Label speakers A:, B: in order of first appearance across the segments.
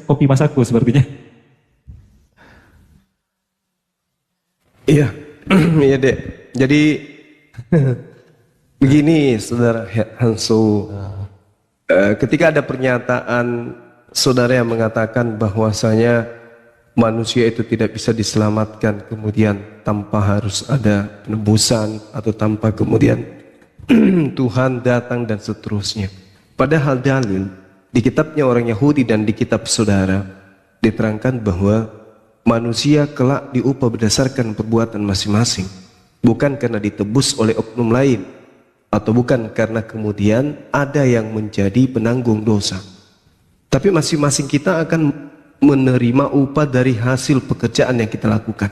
A: kopi Mas Aku sepertinya.
B: Iya, iya Dek. Jadi begini Saudara Hanso, ketika ada pernyataan saudara yang mengatakan bahwasanya manusia itu tidak bisa diselamatkan kemudian tanpa harus ada penebusan atau tanpa kemudian Tuhan datang dan seterusnya. Padahal dalil di kitabnya orang Yahudi dan di kitab saudara diterangkan bahwa manusia kelak diupah berdasarkan perbuatan masing-masing, bukan karena ditebus oleh oknum lain, atau bukan karena kemudian ada yang menjadi penanggung dosa. Tapi masing-masing kita akan menerima upah dari hasil pekerjaan yang kita lakukan.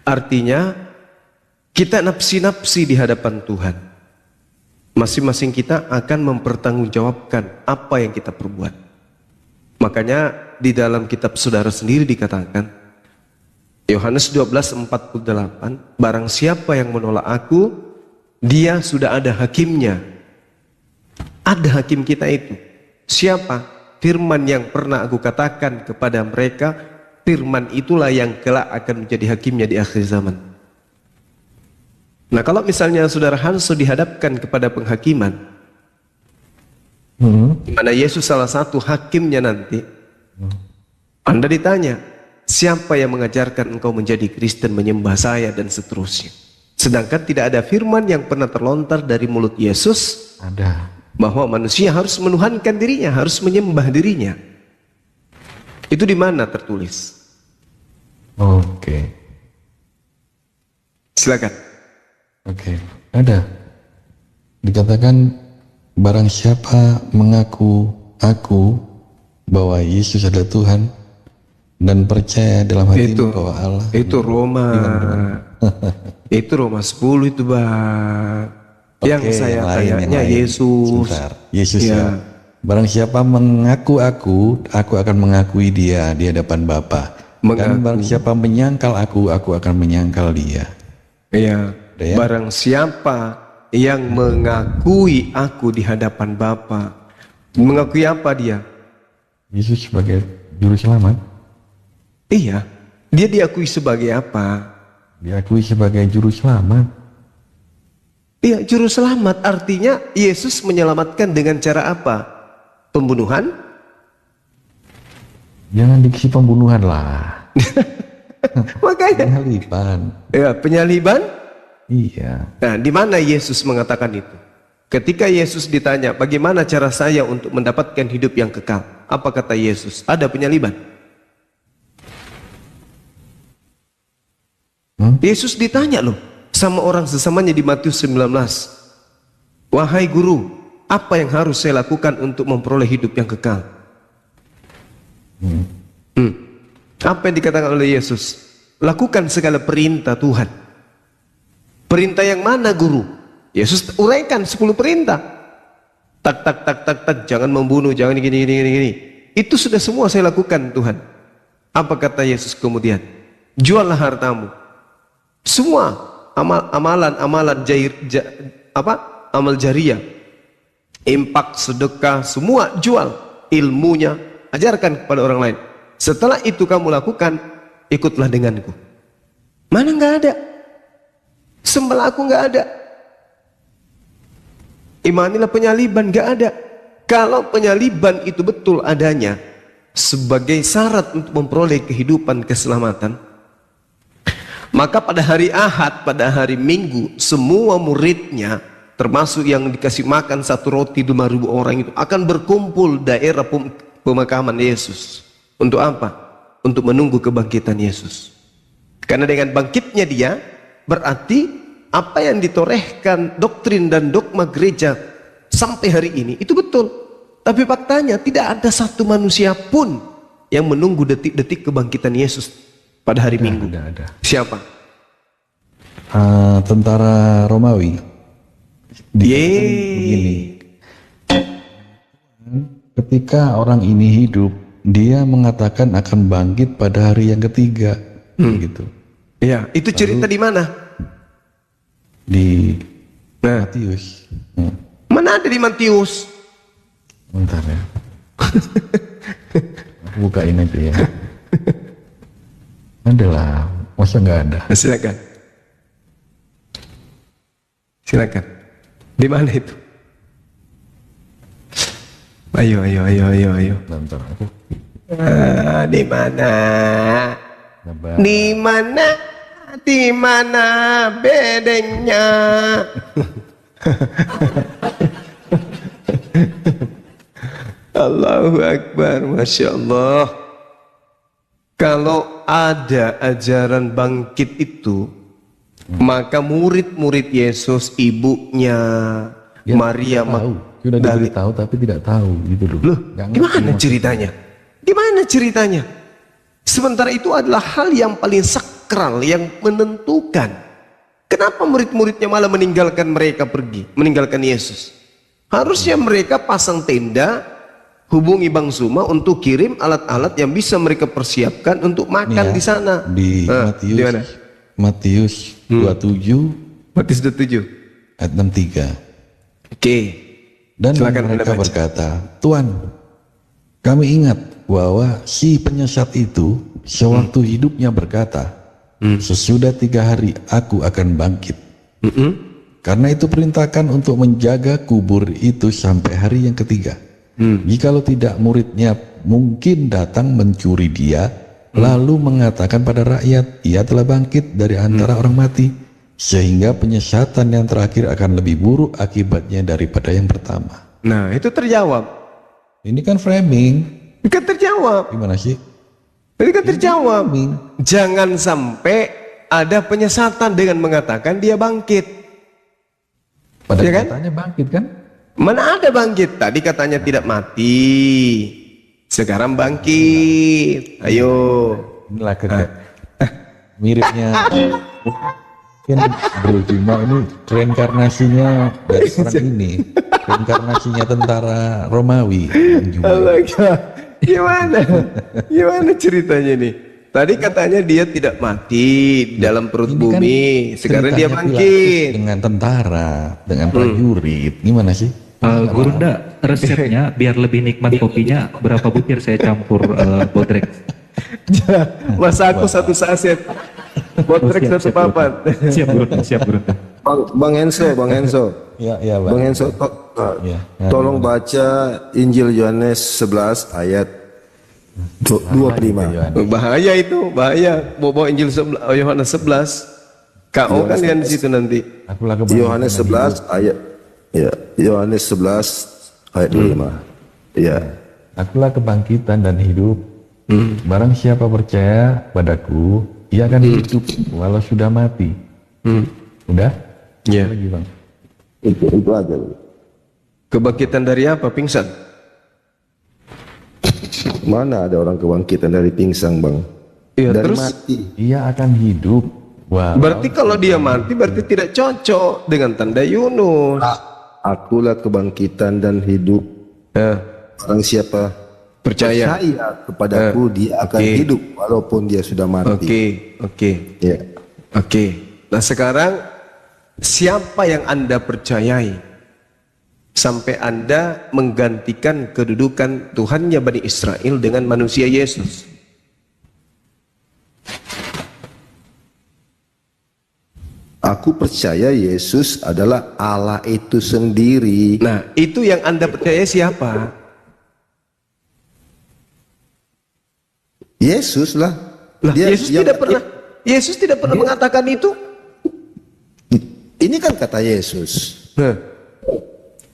B: Artinya kita nafsi-nafsi di hadapan Tuhan. Masing-masing kita akan mempertanggungjawabkan apa yang kita perbuat. Makanya di dalam kitab saudara sendiri dikatakan, Yohanes 12:48, barang siapa yang menolak aku, dia sudah ada hakimnya. Ada hakim kita itu. Siapa? Firman yang pernah aku katakan kepada mereka, firman itulah yang kelak akan menjadi hakimnya di akhir zaman. Nah, kalau misalnya saudara Hanso dihadapkan kepada penghakiman, di mana Yesus salah satu hakimnya nanti, Anda ditanya, siapa yang mengajarkan engkau menjadi Kristen, menyembah saya dan seterusnya. Sedangkan tidak ada firman yang pernah terlontar dari mulut Yesus bahwa manusia harus menuhankan dirinya, harus menyembah dirinya. Itu di mana tertulis?
C: Oke.
B: Silakan.
C: Oke, ada. Dikatakan barang siapa mengaku aku bahwa Yesus adalah Tuhan dan percaya dalam hatimu bahwa Allah
B: itu Roma itu Roma 10 itu Bang. Yang saya tanya Yesus.
C: Sebentar. Yesus ya. Barang siapa mengaku aku akan mengakui dia di hadapan Bapa. Dan barang siapa menyangkal aku akan menyangkal dia.
B: Iya. Ya? Barang siapa yang mengakui aku di hadapan Bapa, mengakui apa dia?
C: Yesus sebagai juru selamat.
B: Iya, dia diakui sebagai apa?
C: Diakui sebagai juru selamat.
B: Iya, juru selamat artinya Yesus menyelamatkan dengan cara apa? Pembunuhan?
C: Jangan diksi pembunuhan lah.
B: Makanya.
C: Penyaliban.
B: Ya, penyaliban?
C: Iya.
B: Nah, di mana Yesus mengatakan itu? Ketika Yesus ditanya, bagaimana cara saya untuk mendapatkan hidup yang kekal? Apa kata Yesus? Ada penyaliban. Yesus ditanya loh sama orang sesamanya di Matius 19. Wahai guru, apa yang harus saya lakukan untuk memperoleh hidup yang kekal? Apa yang dikatakan oleh Yesus? Lakukan segala perintah Tuhan. Perintah yang mana guru? Yesus uraikan 10 perintah. Tak, jangan membunuh, jangan gini. Itu sudah semua saya lakukan Tuhan. Apa kata Yesus kemudian? Juallah hartamu. Semua amalan amal jariah, impak, sedekah, semua jual. Ilmunya ajarkan kepada orang lain. Setelah itu kamu lakukan, ikutlah denganku. Mana nggak ada? Sembah aku nggak ada. Imanilah penyaliban, nggak ada. Kalau penyaliban itu betul adanya sebagai syarat untuk memperoleh kehidupan keselamatan, maka pada hari Ahad, pada hari Minggu, semua muridnya, termasuk yang dikasih makan 1 roti 5.000 orang itu, akan berkumpul daerah pemakaman Yesus. Untuk apa? Untuk menunggu kebangkitan Yesus. Karena dengan bangkitnya dia, berarti apa yang ditorehkan doktrin dan dogma gereja sampai hari ini itu betul. Tapi faktanya tidak ada satu manusia pun yang menunggu detik-detik kebangkitan Yesus pada hari Minggu.
C: Ada.
B: Siapa?
C: Tentara Romawi. Begini. Ketika orang ini hidup, dia mengatakan akan bangkit pada hari yang ketiga. Gitu.
B: Iya, itu cerita di mana?
C: Di Matius.
B: Mana ada di Matius?
C: Bentar ya. Aku bukain aja ya. Ada lah, masa nggak ada?
B: Silakan. Silakan. Di mana itu? Ayo.
C: Bentar, aku.
B: Di mana?
C: Sabar.
B: Di mana bedengnya? Allahu Akbar, Masya Allah. Kalau ada ajaran bangkit itu, maka murid-murid Yesus, ibunya,
C: Ya,
B: Maria,
C: tahu. Sudah diberitahu tapi tidak tahu gitu loh.
B: Loh, gimana ceritanya? Gimana ceritanya? Sementara itu adalah hal yang paling sakral, yang menentukan. Kenapa murid-muridnya malah meninggalkan mereka pergi, meninggalkan Yesus? Harusnya mereka pasang tenda, hubungi Bang Suma untuk kirim alat-alat yang bisa mereka persiapkan untuk makan di sana.
C: Di
B: Di mana?
C: Matius 27
B: Matius 27.
C: ayat 63.
B: Oke.
C: Dan
B: Silakan
C: mereka
B: Anda baca.
C: berkata, Tuhan, kami ingat bahwa si penyesat itu sewaktu hidupnya berkata, sesudah 3 hari aku akan bangkit. Karena itu perintahkan untuk menjaga kubur itu sampai hari yang ketiga. Jikalau tidak, muridnya mungkin datang mencuri dia, lalu mengatakan pada rakyat, ia telah bangkit dari antara orang mati, sehingga penyesatan yang terakhir akan lebih buruk akibatnya daripada yang pertama.
B: Nah, itu terjawab.
C: Ini kan framing.
B: Kan terjawab.
C: Gimana sih?
B: Ini kan terjawab. Jangan sampai ada penyesatan dengan mengatakan dia bangkit.
C: Pada
B: Ya kan?
C: katanya bangkit kan?
B: Mana ada bangkit? Tadi katanya tidak mati. Sekarang bangkit. Ayo.
C: Inilah miripnya. Mungkin Bro Bima ini reinkarnasinya dari orang ini. Reinkarnasinya tentara Romawi.
B: Gimana? Gimana ceritanya nih? Tadi katanya dia tidak mati di dalam perut
C: Ini kan
B: bumi. Sekarang dia
C: ceritanya
B: bangkit.
C: Pilatus dengan tentara, dengan prajurit. Gimana sih?
A: Gurunda, resepnya biar lebih nikmat kopinya berapa butir saya campur bodrek.
B: Masa aku satu saset. Botrek satu papan.
A: Siap Gurunda.
D: Bang Enzo,
C: Ya, ya, Bang.
D: Bang Enzo,
C: Ya.
D: tolong baca Injil Yohanes 11 ayat 25.
B: Bahaya itu, bahaya. Bawa Injil Yohanes 11. KO kan yang di situ nanti.
C: Akulah kebangkitan
D: Yohanes
C: dan
D: 11 ayat ya, Yohanes 11 ayat 25. Ya.
C: Akulah kebangkitan dan hidup. Barang siapa percaya padaku, ia akan hidup walau sudah mati. Udah?
B: Iya.
C: Lagi Bang.
D: Itu aja.
B: Kebangkitan dari apa? Pingsan?
D: Mana ada orang kebangkitan dari pingsan, Bang?
B: Iya,
D: Dari
B: terus
D: mati.
C: Ia akan hidup. Wah.
B: berarti kalau dia mati berarti tidak cocok dengan tanda Yunus.
D: Akulah kebangkitan dan hidup.
B: Eh,
D: Barang siapa
B: percaya.
D: kepadaku, dia akan hidup walaupun dia sudah mati.
B: Oke.
D: Ya.
B: Oke. Nah sekarang siapa yang Anda percayai sampai Anda menggantikan kedudukan Tuhannya Bani Israel dengan manusia Yesus?
D: Aku percaya Yesus adalah Allah itu sendiri.
B: Nah itu yang Anda percaya siapa?
D: Yesus lah.
B: Lah, Yesus
D: yang-
B: tidak pernah mengatakan itu.
D: Ini kan kata Yesus.
B: Nah,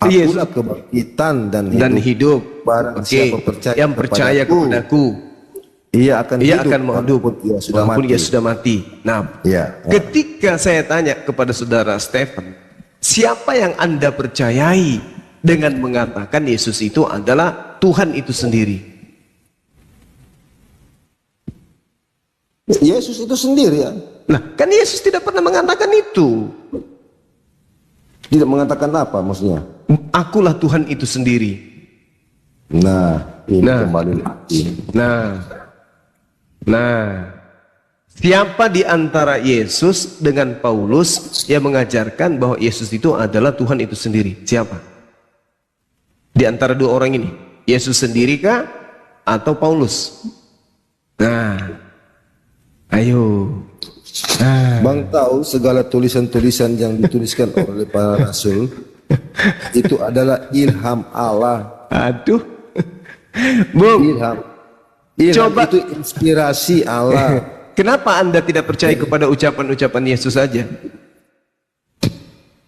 B: Yesus
D: Akulah kebangkitan dan
B: dan
D: hidup.
B: hidup.
D: Barang
B: Oke.
D: siapa percaya
B: Yang percaya kepadaku,
D: ia akan
B: ia
D: hidup
B: akan mau hidup
D: walaupun dia sudah
B: walaupun
D: mati.
B: dia sudah mati. Nah,
D: Ya.
B: ketika saya tanya kepada saudara Stephen, siapa yang Anda percayai dengan mengatakan Yesus itu adalah Tuhan itu sendiri?
D: Yesus itu sendiri ya.
B: Nah, kan Yesus tidak pernah mengatakan itu.
D: Tidak mengatakan apa maksudnya?
B: Akulah Tuhan itu sendiri.
D: Nah, ini
B: Nah.
D: kembali lagi.
B: Nah, siapa di antara Yesus dengan Paulus yang mengajarkan bahwa Yesus itu adalah Tuhan itu sendiri? Siapa? Di antara dua orang ini, Yesus sendiri kah atau Paulus? Nah, ayo.
D: Bang tahu segala tulisan-tulisan yang dituliskan oleh para rasul itu adalah ilham Allah.
B: Aduh. Bung,
D: Ilham
B: Coba.
D: itu inspirasi Allah.
B: kenapa Anda tidak percaya kepada ucapan-ucapan Yesus saja?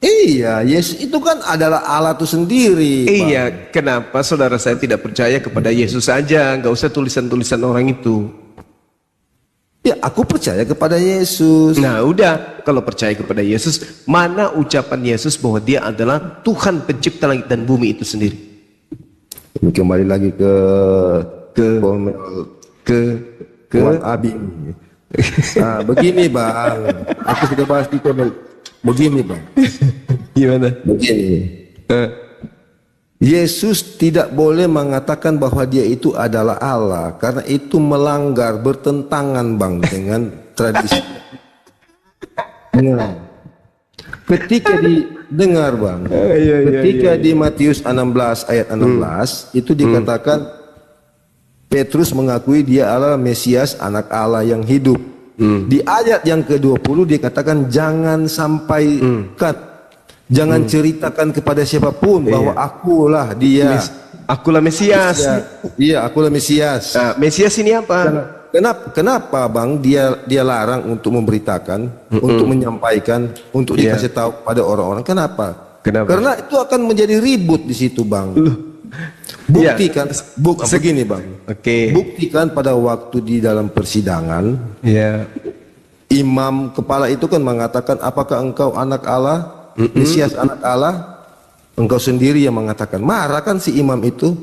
D: Iya, Yesus itu kan adalah Allah itu sendiri. Bang.
B: Iya, kenapa saudara saya tidak percaya kepada Yesus saja? Nggak usah tulisan-tulisan orang itu.
D: Ya, aku percaya kepada Yesus.
B: Nah, udah. Kalau percaya kepada Yesus, mana ucapan Yesus bahwa dia adalah Tuhan pencipta langit dan bumi itu sendiri?
D: Ini kembali lagi ke Wan Abi. Nah, begini bang, aku sudah bahas di komen. Begini bang,
B: Gimana?
D: begini. Yesus tidak boleh mengatakan bahwa dia itu adalah Allah karena itu melanggar, bertentangan bang dengan tradisi. Nah, ketika didengar bang, ketika di Matius 16 ayat 16 itu dikatakan Petrus mengakui dia adalah Mesias, anak Allah yang hidup. Di ayat yang ke-20 dikatakan jangan sampaikan, jangan ceritakan kepada siapapun bahwa akulah dia.
B: Akulah Mesias.
D: Iya, akulah Mesias.
B: Nah, Mesias ini apa?
D: Kenapa bang dia larang untuk memberitakan, untuk menyampaikan, untuk dikasih tahu pada orang-orang? Kenapa? Karena itu akan menjadi ribut di situ bang. Buktikan, begini bang. Buktikan pada waktu di dalam persidangan, imam kepala itu kan mengatakan, apakah engkau anak Allah, Mesias anak Allah? Engkau sendiri yang mengatakan. Marah kan si imam itu.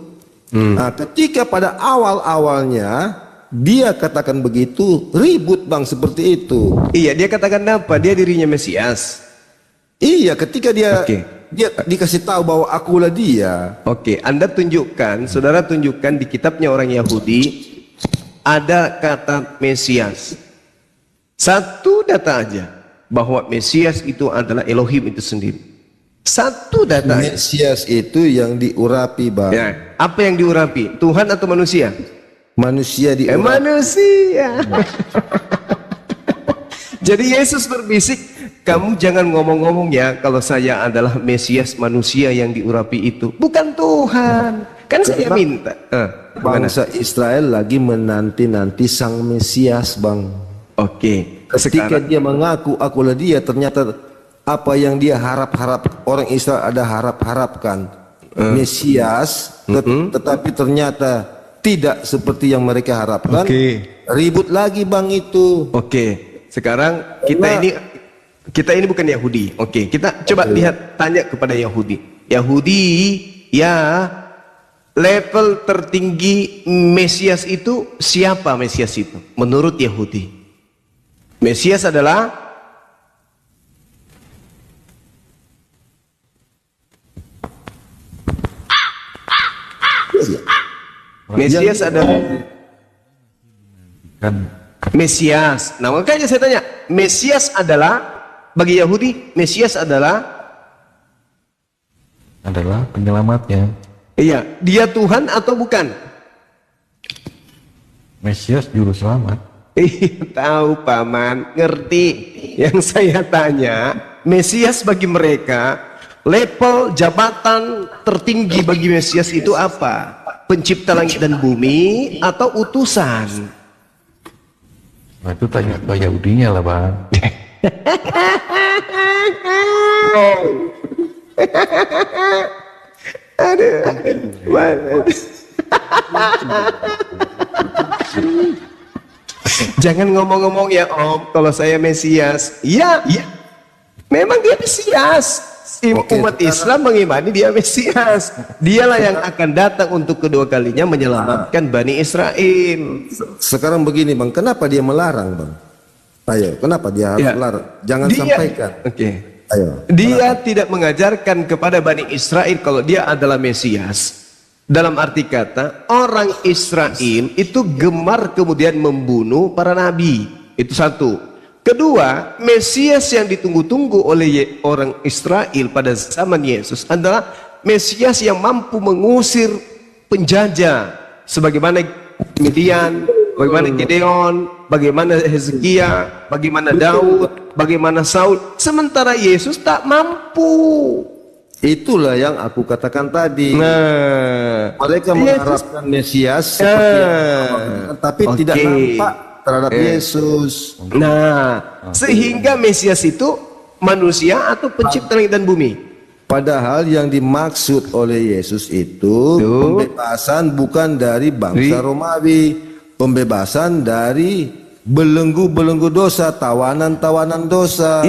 D: Nah, ketika pada awal-awalnya dia katakan begitu, ribut bang seperti itu.
B: Iya, dia katakan apa? Dia dirinya Mesias.
D: Iya, ketika dia dikasih tahu bahwa akulah dia.
B: Oke, Anda tunjukkan, saudara tunjukkan di kitabnya orang Yahudi ada kata Mesias. Satu data aja bahwa Mesias itu adalah Elohim itu sendiri. Satu data.
D: Mesias itu yang diurapi bang.
B: Ya, apa yang diurapi? Tuhan atau manusia?
D: Manusia diurapi.
B: Manusia. Jadi Yesus berbisik, kamu jangan ngomong-ngomong ya kalau saya adalah Mesias manusia yang diurapi itu. Bukan Tuhan. Kan saya minta.
D: Bangsa Israel lagi menanti-nanti sang Mesias bang.
B: Oke.
D: Ketika dia mengaku akulah dia, ternyata apa yang dia harap-harap, orang Israel ada harapkan Mesias, tetapi ternyata tidak seperti yang mereka harapkan. Ribut lagi bang itu.
B: Oke. Sekarang kita ini bukan Yahudi. Oke, kita coba lihat, tanya kepada Yahudi. Yahudi ya, level tertinggi Mesias itu siapa? Mesias itu menurut Yahudi, Mesias adalah Mesias. Nah, makanya saya tanya, Mesias adalah bagi Yahudi, Mesias adalah
C: penyelamatnya.
B: Iya, dia Tuhan atau bukan?
C: Mesias juru selamat.
B: Tahu paman, ngerti. Yang saya tanya, Mesias bagi mereka, level jabatan tertinggi bagi Mesias itu apa? Pencipta langit dan bumi atau utusan?
C: Nah, itu tanya ke Yahudinya lah bang.
B: Jangan ngomong-ngomong ya Om, kalau saya Mesias. Iya, memang dia Mesias. Umat Islam mengimani dia Mesias. Dialah yang akan datang untuk kedua kalinya menyelamatkan Bani Israel.
D: Sekarang begini bang, kenapa dia melarang bang? Ayo, kenapa dia harus melarang? Jangan sampaikan. Ayo.
B: Dia tidak mengajarkan kepada Bani Israel kalau dia adalah Mesias. Dalam arti kata, orang Israel itu gemar kemudian membunuh para nabi. Itu satu. Kedua, Mesias yang ditunggu-tunggu oleh orang Israel pada zaman Yesus adalah Mesias yang mampu mengusir penjajah, sebagaimana Midian, bagaimana Gideon, bagaimana Hezkia, bagaimana Daud, bagaimana Saul. Sementara Yesus tak mampu.
D: Itulah yang aku katakan tadi.
B: Nah,
D: Mereka mengharapkan Mesias seperti yang tapi tidak nampak terhadap Yesus.
B: Nah, sehingga Mesias itu manusia atau pencipta langit dan bumi.
D: Padahal yang dimaksud oleh Yesus itu pembebasan bukan dari bangsa Romawi, pembebasan dari belenggu-belenggu dosa, tawanan-tawanan dosa.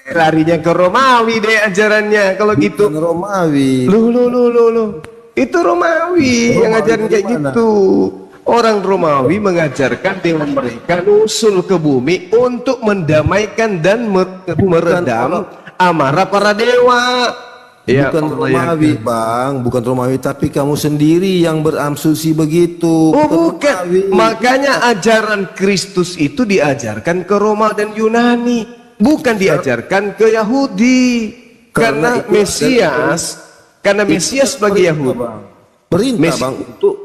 B: Larinya ke Romawi deh ajarannya kalau gitu.
D: Bukan Romawi.
B: Loh. Itu Romawi yang ngajarin kayak gitu. Orang Romawi mengajarkan dewa mereka nusul ke bumi untuk mendamaikan dan meredam amarah para dewa.
D: Bukan Romawi, Bang, bukan Romawi, tapi kamu sendiri yang beramsusi begitu.
B: Bukan. Makanya ajaran Kristus itu diajarkan ke Roma dan Yunani, bukan diajarkan ke Yahudi. Karena Mesias bagi Yahudi.
D: Perintah, Bang, untuk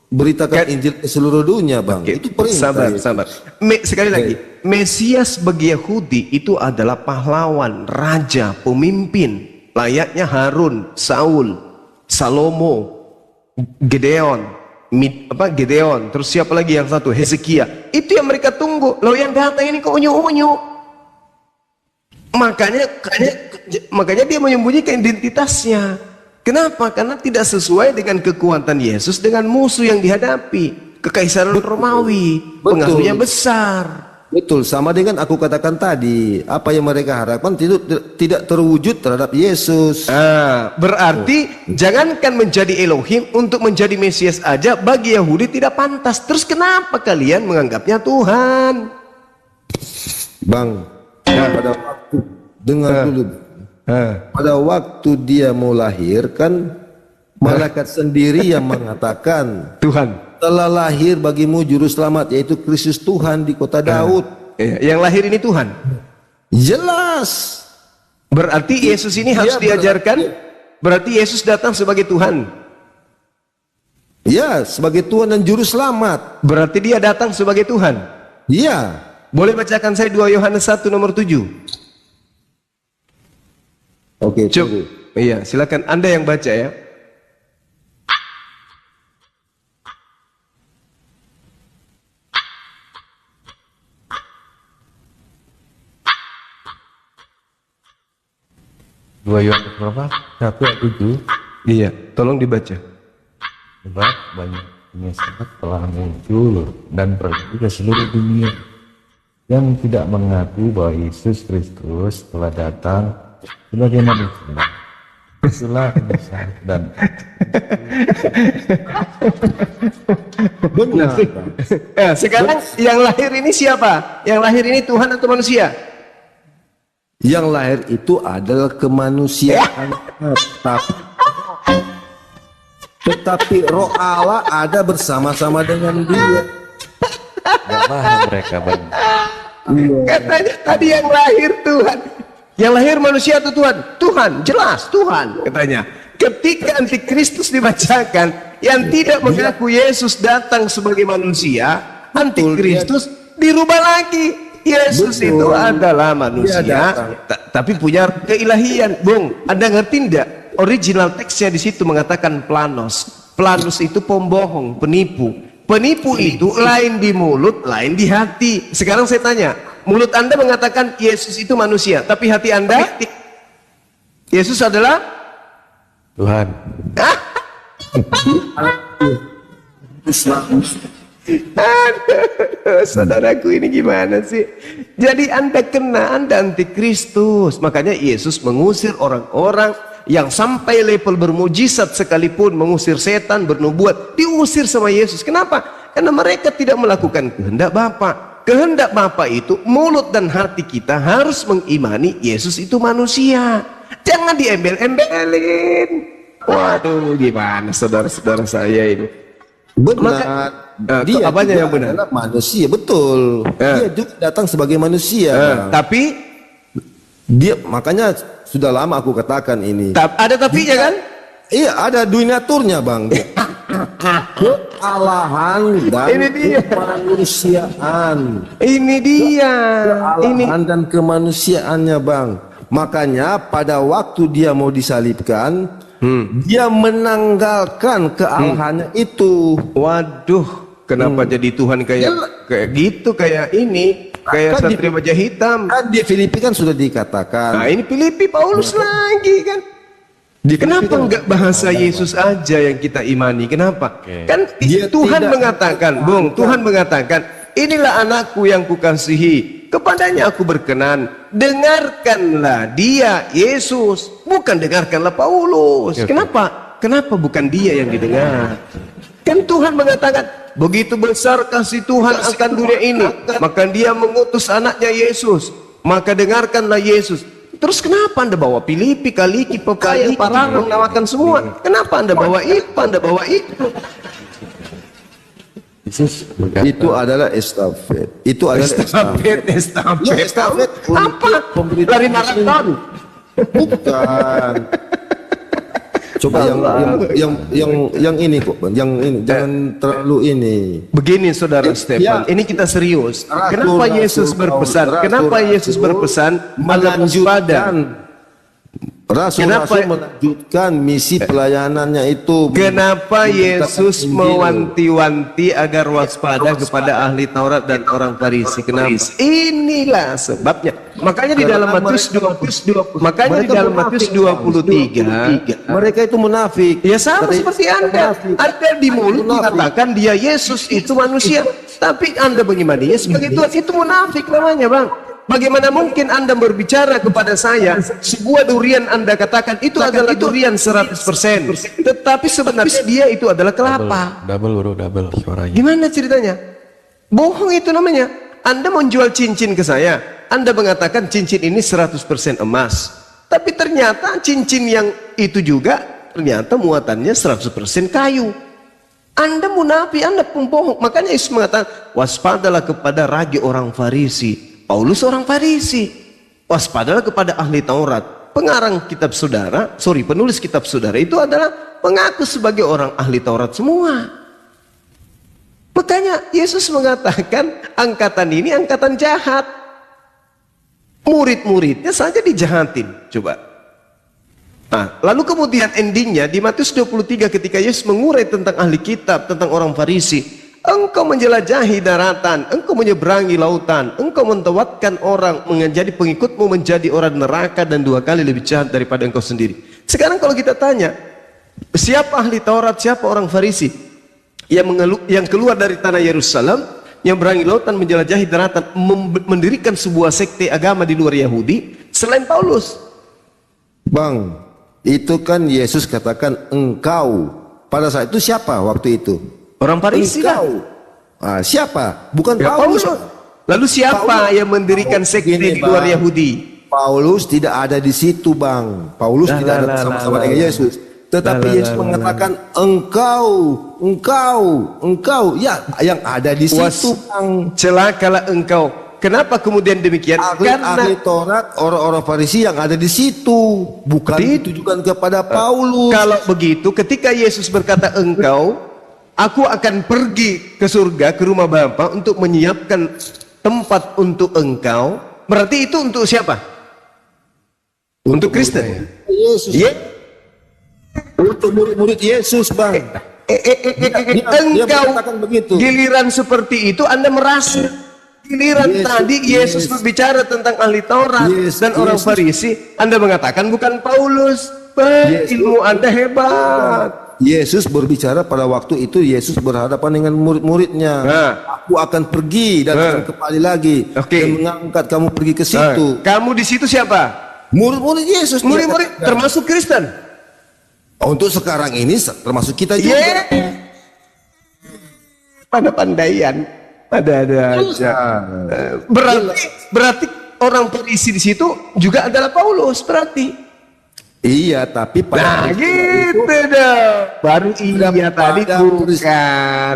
D: beritakan Injil ke seluruh dunia, Bang. Itu perintah.
B: Sabar. Sekali lagi, Mesias bagi Yahudi itu adalah pahlawan, raja, pemimpin. Layaknya Harun, Saul, Salomo, Gideon, terus siapa lagi yang satu? Hezkia. Itu yang mereka tunggu. Loh, yang datang ini kok unyu-unyu. Makanya dia menyembunyikan identitasnya. Kenapa? Karena tidak sesuai dengan kekuatan Yesus dengan musuh yang dihadapi. Kekaisaran Romawi, pengaruhnya besar.
D: Betul, sama dengan aku katakan tadi, apa yang mereka harapkan tidak terwujud terhadap Yesus.
B: Berarti jangankan menjadi Elohim, untuk menjadi Mesias aja bagi Yahudi tidak pantas. Terus kenapa kalian menganggapnya Tuhan?
D: Bang, pada waktu dengar dulu. Pada waktu dia mau lahir kan malaikat sendiri yang mengatakan
B: Tuhan
D: telah lahir bagimu juru selamat, yaitu Kristus Tuhan di kota Daud.
B: Yang lahir ini Tuhan.
D: Jelas.
B: Berarti Yesus ini harus diajarkan. Berarti Yesus datang sebagai Tuhan.
D: Ya, sebagai Tuhan dan juru selamat.
B: Berarti dia datang sebagai Tuhan.
D: Iya.
B: Boleh bacakan saya 2 Yohanes 1 nomor 7.
D: Oke,
B: coba. Iya, silakan Anda yang baca ya.
E: Dua Yohanes berapa? 1:7.
B: Iya, tolong dibaca.
E: Sebab banyak penyesat telah muncul dan pergi ke seluruh dunia yang tidak mengaku bahwa Yesus Kristus telah datang sebagai manusia. Itulah penyesat dan
B: benar. Sekarang yang lahir ini siapa? Yang lahir ini Tuhan atau manusia?
D: Yang lahir itu adalah kemanusiaan, tetapi roh Allah ada bersama-sama dengan dia.
E: gak paham mereka Bang.
B: Katanya tadi yang lahir Tuhan. Yang lahir manusia atau Tuhan? Tuhan, jelas Tuhan katanya. Ketika Antikristus dibacakan, yang tidak mengaku Yesus datang sebagai manusia, Antikristus dirubah lagi. Yesus itu adalah manusia, tapi punya keilahian. Bung, Anda ngerti enggak? Original teksnya di situ mengatakan planos. Planos itu pembohong, penipu. Penipu itu lain di mulut, lain di hati. Sekarang saya tanya, mulut Anda mengatakan Yesus itu manusia, tapi hati Anda Yesus adalah
E: Tuhan.
B: Aduh, saudaraku ini gimana sih? Jadi Anda kena, Anda antikristus. Makanya Yesus mengusir orang-orang yang sampai level bermujizat sekalipun, mengusir setan, bernubuat, diusir sama Yesus. Kenapa? Karena mereka tidak melakukan kehendak Bapa. Kehendak Bapa itu mulut dan hati kita harus mengimani Yesus itu manusia. Jangan diembel-embelin. Waduh, gimana saudara-saudara saya ini?
D: Benar. Dia
B: apanya yang benar?
D: Adalah manusia, betul. Dia juga datang sebagai manusia.
B: Tapi
D: dia, makanya sudah lama aku katakan ini.
B: Ada tapinya kan?
D: Iya, ada donaturnya, Bang. kealahan dan
B: Ini dia.
D: kemanusiaan.
B: Ini dia. Ini
D: Kealahan dan kemanusiaannya, Bang. Makanya pada waktu dia mau disalibkan, dia menanggalkan kealahannya itu.
B: waduh, kenapa jadi Tuhan kayak gitu, kayak ini, kayak
D: Kan di-
B: satria wajah hitam.
D: Kan di Filipi kan sudah dikatakan.
B: Nah, ini Filipi Paulus lagi kan. Kenapa enggak bahasa Yesus aja yang kita imani? Kenapa? Kan
D: Dia
B: Tuhan
D: tidak
B: mengatakan, Bung, Tuhan mengatakan, inilah anakku yang kukasihi, kepadanya aku berkenan. Dengarkanlah dia, Yesus, bukan dengarkanlah Paulus. Kenapa? Kenapa bukan dia yang didengar? Kan Tuhan mengatakan, begitu besar kasih Tuhan akan dunia ini, maka dia mengutus anaknya Yesus. Maka dengarkanlah Yesus. Terus kenapa Anda bawa Filipi, Kaliki, Pepayi, Parang, menawarkan semua? Kenapa Anda bawa itu, Anda bawa itu?
E: Yesus berkata,
D: Itu adalah estafet. Itu adalah estafet.
B: Estafet.
D: Ya, estafet
B: Apa?
D: pemberitaan
B: Lari maraton.
D: Bukan. Coba yang ini kok, Bang. Yang ini jangan terlalu ini.
B: Begini saudara Stefan, ini kita serius. Kenapa Yesus berpesan? Kenapa Yesus berpesan agar waspada?
D: Rasul-rasul melanjutkan misi pelayanannya itu.
B: Kenapa Yesus
D: Injil.
B: mewanti-wanti agar waspada kepada ahli Taurat dan orang Farisi? Kenapa? Inilah sebabnya. Makanya di dalam Matius 20, makanya di dalam Matius 23,
D: Mereka itu munafik.
B: ya sama seperti Anda. Anda di mulut mengatakan dia Yesus itu manusia, tapi Anda mengimaninya sebagai Tuhan. Itu munafik namanya, Bang. Bagaimana mungkin Anda berbicara kepada saya sebuah durian Anda katakan itu adalah durian 100%, tetapi sebenarnya dia itu adalah kelapa.
E: double suaranya.
B: Gimana ceritanya? Bohong itu namanya. Anda menjual cincin ke saya, Anda mengatakan cincin ini 100% emas, tapi ternyata cincin yang itu juga ternyata muatannya 100% kayu. Anda munafik, Anda pembohong. Makanya Yesus mengatakan, waspadalah kepada raja orang Farisi. Paulus orang Farisi. Waspadalah kepada ahli Taurat. Pengarang kitab saudara, penulis kitab saudara itu adalah mengaku sebagai orang ahli Taurat semua. Makanya Yesus mengatakan angkatan ini angkatan jahat. Murid-muridnya saja dijahatin. Coba. Nah, lalu kemudian endingnya di Matius 23 ketika Yesus mengurai tentang ahli kitab, tentang orang Farisi. Engkau menjelajahi daratan, engkau menyeberangi lautan, engkau mentawatkan orang menjadi pengikutmu menjadi orang neraka dan 2 kali lebih jahat daripada engkau sendiri. Sekarang kalau kita tanya, siapa ahli Taurat, siapa orang Farisi yang keluar dari tanah Yerusalem, yang berangi lautan, menjelajahi daratan, mendirikan sebuah sekte agama di luar Yahudi selain Paulus?
D: Bang, itu kan Yesus katakan engkau. Pada saat itu siapa waktu itu?
B: Orang Farisi kan?
D: Engkau. Siapa? Bukan
B: Ya,
D: Paulus.
B: Lalu siapa yang mendirikan sekte di luar
D: Bang.
B: Yahudi?
D: Paulus tidak ada di situ, Bang. Paulus tidak ada bersama-sama dengan Yesus. Tetapi Yesus mengatakan engkau. Ya, yang ada di situ, Bang.
B: Celakalah engkau. Kenapa kemudian demikian?
D: Ahli Taurat, orang-orang Farisi yang ada di situ, bukan ditujukan kepada Paulus.
B: Kalau begitu, ketika Yesus berkata engkau, aku akan pergi ke surga, ke rumah Bapa untuk menyiapkan tempat untuk engkau. Berarti itu untuk siapa? Untuk Kristen.
D: Yesus.
B: Ya.
D: Untuk murid-murid Yesus, Bang. Dia
B: Engkau
D: mengatakan begitu.
B: giliran seperti itu Anda merasa. Giliran tadi Yesus berbicara tentang ahli Taurat dan orang Farisi, Anda mengatakan bukan Paulus. Ilmu Anda hebat.
D: Yesus berbicara pada waktu itu, Yesus berhadapan dengan murid-muridnya. Aku akan pergi dan akan kembali lagi dan mengangkat kamu pergi ke situ.
B: Kamu di situ siapa?
D: Murid-murid Yesus.
B: Murid-murid termasuk Kristen.
D: Untuk sekarang ini termasuk kita juga.
B: Pada pandaian, ada aja. Berarti orang Farisi di situ juga adalah Paulus berarti.
D: Iya, tapi pada
B: gitu dong. Baru iya tadi bukan.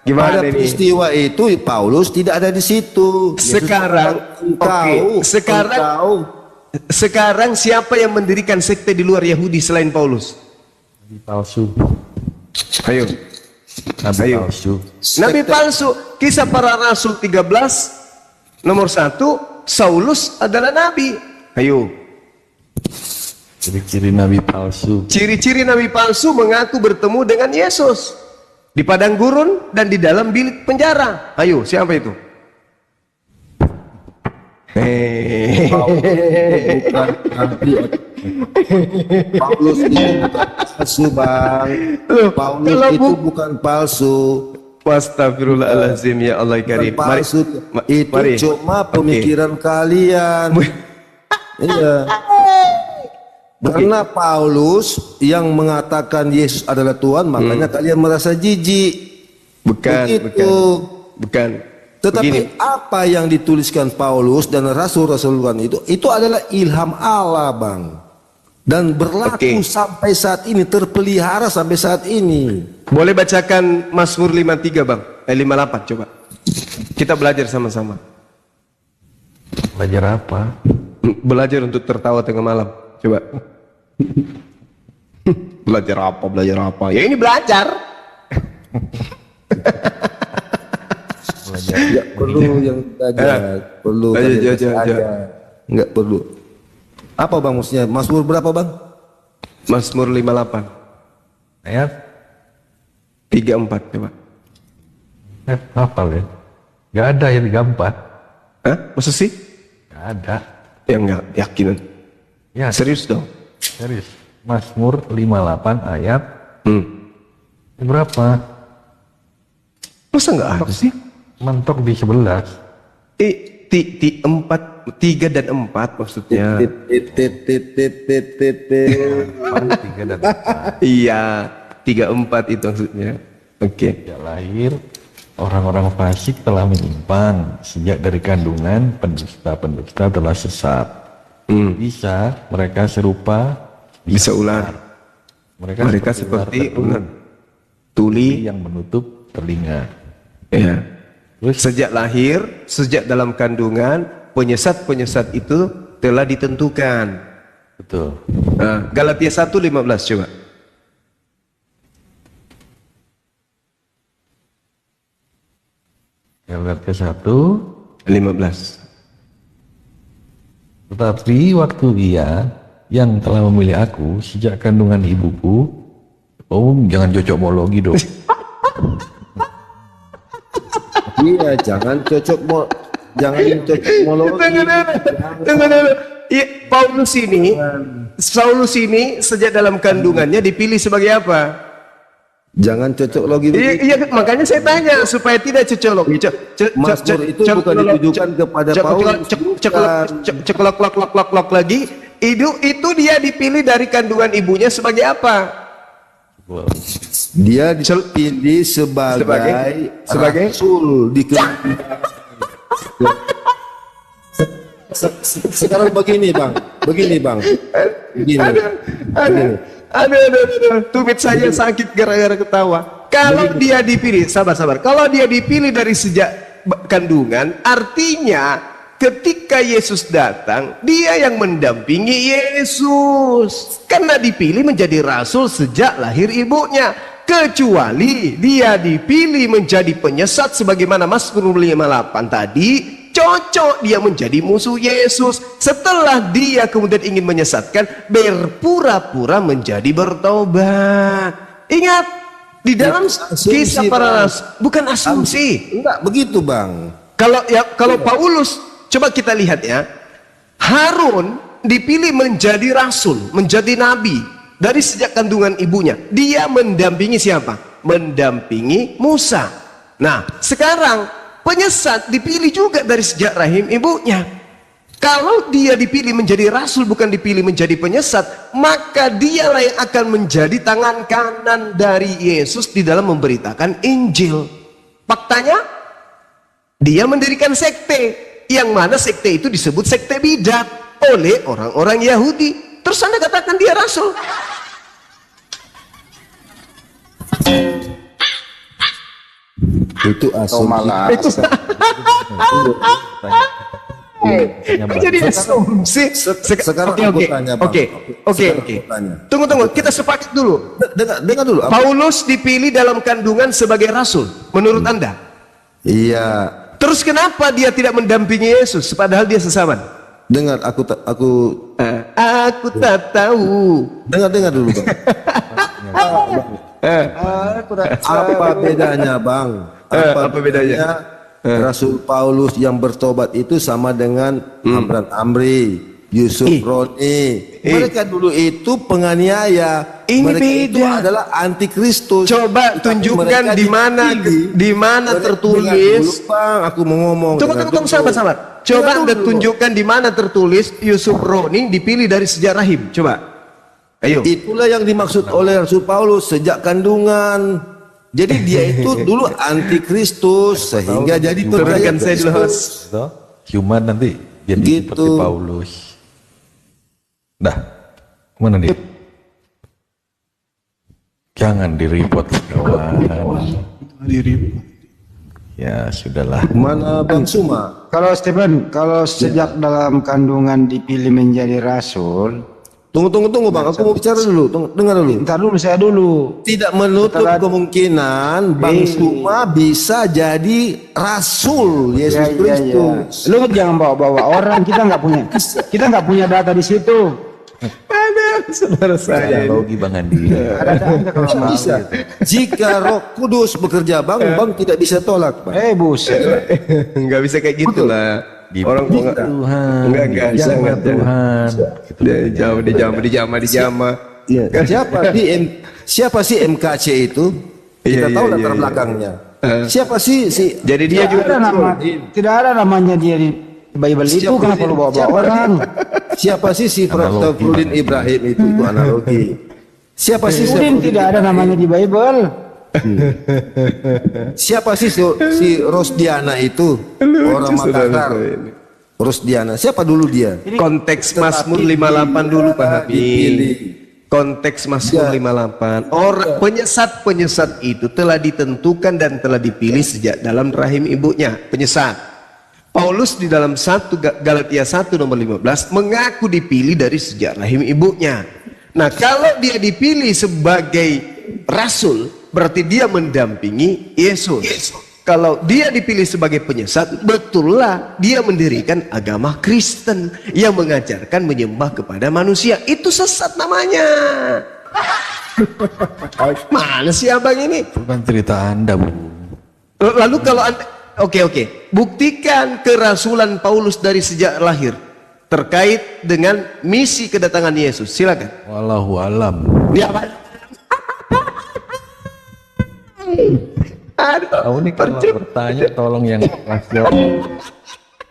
B: Gimana
D: pada
B: ini?
D: peristiwa itu Paulus tidak ada di situ.
B: Sekarang, sekarang siapa yang mendirikan sekte di luar Yahudi selain Paulus?
E: Palsu.
B: Ayo.
E: Nabi
B: Ayo.
E: palsu.
B: Nabi palsu. Kisah Para Rasul 13 nomor 1, Saulus adalah nabi. Ayo.
C: Ciri-ciri nabi palsu.
B: Ciri-ciri nabi palsu mengaku bertemu dengan Yesus di padang gurun dan di dalam bilik penjara. Ayo, siapa itu?
D: Bukan nabi. Paulus itu bukan palsu, Bang. Paulus
B: kalau
D: itu bukan palsu.
B: Astagfirullahaladzim, ya Allah karim.
D: Bukan palsu. Itu
B: mari.
D: cuma pemikiran kalian. Iya. Karena Paulus yang mengatakan Yesus adalah Tuhan, makanya kalian merasa jijik.
B: Bukan,
D: Begitu.
B: bukan.
D: Tetapi
B: Begini.
D: apa yang dituliskan Paulus dan rasul-rasul itu adalah ilham Allah, Bang. Dan berlaku
B: Oke.
D: sampai saat ini, terpelihara sampai saat ini.
B: Boleh bacakan Mazmur 53, Bang? 58 coba. Kita belajar sama-sama.
E: Belajar apa?
B: Belajar untuk tertawa tengah malam. Coba. Belajar apa? Belajar apa? Ya ini belajar.
D: Enggak perlu yang belajar, perlu
B: Ayo.
D: enggak perlu. Apa, Bang, maksudnya? Mazmur berapa, Bang?
B: Mazmur 58
E: Ayat
B: 34 coba.
E: hafal ya? Gak ada yang 34.
B: Hah? Masa sih?
E: Gak ada.
B: Ya enggak, yakin.
E: Ya,
B: Serius dong.
E: serius. Mazmur 58 ayat berapa?
B: Masa enggak ada sih?
E: Mentok di 11.
B: Di 4, 3 dan 4 maksudnya.
E: Paling 3 dan 4.
B: Iya, 3, 4 itu maksudnya. Oke.
E: Sejak lahir, orang-orang fasik telah menyimpang. Sejak dari kandungan, pendusta-pendusta telah sesat. Bisa mereka serupa
B: Bisa ular. Mereka seperti ular tuli.
E: yang menutup telinga.
B: Ya.
E: Terus
B: Sejak lahir, sejak dalam kandungan, penyesat-penyesat itu telah ditentukan.
E: betul.
B: Nah, Galatia 1:15 coba.
E: Galatia 1.
B: 15.
E: Tetapi waktu Ia yang telah memilih aku sejak kandungan ibuku, jangan cocokmologi dong.
D: Iya, jangan cocok mologi.
B: Tunggu dulu. Iya, Saulus ini sejak dalam kandungannya dipilih sebagai apa?
D: Jangan cocok logi.
B: Iya, iya, makanya saya tanya supaya tidak cocok.
D: Mazmur itu bukan ditujukan kepada Paulus.
B: Ceklok lagi. Itu dia dipilih dari kandungan ibunya sebagai apa?
D: Dia dipilih sebagai rasul di sekarang begini bang. Begini.
B: Aduh. Tumit saya sakit gara-gara ketawa. Kalau dia dipilih, sabar. Kalau dia dipilih dari sejak kandungan, artinya ketika Yesus datang, dia yang mendampingi Yesus. Karena dipilih menjadi rasul sejak lahir ibunya. Kecuali dia dipilih menjadi penyesat sebagaimana Mazmur 58 tadi, cocok dia menjadi musuh Yesus. Setelah dia kemudian ingin menyesatkan, berpura-pura menjadi bertobat. Ingat, di dalam kisah para rasul, bukan asumsi.
D: Enggak begitu bang.
B: Kalau Paulus, coba kita lihat ya, Harun dipilih menjadi rasul, menjadi nabi dari sejak kandungan ibunya. Dia mendampingi siapa? Mendampingi Musa. Nah, sekarang penyesat dipilih juga dari sejak rahim ibunya. Kalau dia dipilih menjadi rasul, bukan dipilih menjadi penyesat, maka dialah yang akan menjadi tangan kanan dari Yesus di dalam memberitakan Injil. Faktanya, dia mendirikan sekte, yang mana sekte itu disebut sekte bidat oleh orang-orang Yahudi. Terus Anda katakan dia rasul.
D: Itu asumsi.
B: Jadi asumsi.
D: Sekarang
B: Oke,
D: aku
B: oke,
D: tanya, Bang.
B: oke, oke,
D: Sekarang
B: oke.
D: aku tanya.
B: Tunggu, kita sepakat dulu.
D: Dengar dulu.
B: Paulus dipilih dalam kandungan sebagai rasul, menurut Anda?
D: Iya.
B: Terus kenapa dia tidak mendampingi Yesus, padahal dia sesaman?
D: Dengar, aku
B: Aku tak tahu.
D: dengar dulu, Bang. Apa bedanya, Bang?
B: Apa bedanya?
D: Rasul Paulus yang bertobat itu sama dengan Amran Amri, Yusuf Roni. Mereka dulu itu penganiaya.
B: Ini
D: Mereka itu
B: beda.
D: adalah antikristus.
B: Coba
D: Tetapi
B: tunjukkan
D: mereka
B: di mana
D: dipilih. Dengar
B: tertulis.
D: dulu, Bang, aku mau ngomong.
B: Tunggu,
D: Dengar dulu.
B: sahabat. Coba
D: Dengar
B: Anda
D: dulu.
B: tunjukkan di mana tertulis Yusuf Roni dipilih dari sejak rahim. Coba. Ayo.
D: Itulah yang dimaksud oleh Rasul Paulus sejak kandungan. Jadi dia itu dulu antikristus sehingga jadi
B: Turunkan saya dulu,
D: Kristus.
B: host.
C: Human nanti jadi
D: Gitu.
C: seperti Paulus. Dah, mana dia? Jangan di-report kawan. Ya sudahlah.
D: Mana Bang Suma?
F: Kalau Stephen, kalau sejak dalam kandungan dipilih menjadi rasul,
D: Tunggu Bang, aku mau bicara dulu. Dengar dulu.
F: ntar dulu saya dulu.
D: Tidak menutup kemungkinan Bang Suma bisa jadi rasul Yesus Kristus.
F: Lu jangan bawa-bawa orang, kita nggak punya data di situ.
B: Saudara saya.
C: Logi Bang Andi.
F: Ada kalau mau.
D: Bisa. Jika Roh Kudus bekerja, Bang tidak bisa tolak, Bang.
F: Buset.
B: Enggak bisa kayak gitu lah. Orang kok enggak.
C: Tuhan.
B: Enggak,
C: Jangan Tuhan.
B: Dia dijama.
D: Iya. Siapa sih MKC itu? Kita
B: Iya,
D: tahu
B: iya,
D: latar
B: iya.
D: belakangnya. Siapa sih si
B: Jadi dia juga
F: Tidak ada namanya dia di Bible itu, kenapa lu bawa-bawa orang?
D: Siapa sih si Tafrudin Ibrahim itu analogi. Siapa sih
F: Udin tidak ada namanya di Bible.
D: Siapa sih si Rosdiana itu? Orang Makassar. Rosdiana. Siapa dulu dia?
B: konteks Mazmur 58 dulu Pak Habib. Konteks Mazmur 58. Orang penyesat itu telah ditentukan dan telah dipilih sejak dalam rahim ibunya. Penyesat. Paulus di dalam 1 Galatia 1 nomor 15 mengaku dipilih dari sejak rahim ibunya. Nah, kalau dia dipilih sebagai rasul, berarti dia mendampingi Yesus. Kalau dia dipilih sebagai penyesat, betullah dia mendirikan agama Kristen yang mengajarkan menyembah kepada manusia. Itu sesat namanya. Mana sih abang ini?
C: Bukan cerita Anda, Bu.
B: Lalu kalau Anda, oke, buktikan kerasulan Paulus dari sejak lahir terkait dengan misi kedatangan Yesus. Silakan.
C: Wallahu alam.
B: Ya, Pak. Aduh,
C: Kamu ini kalau bertanya tolong yang rasional.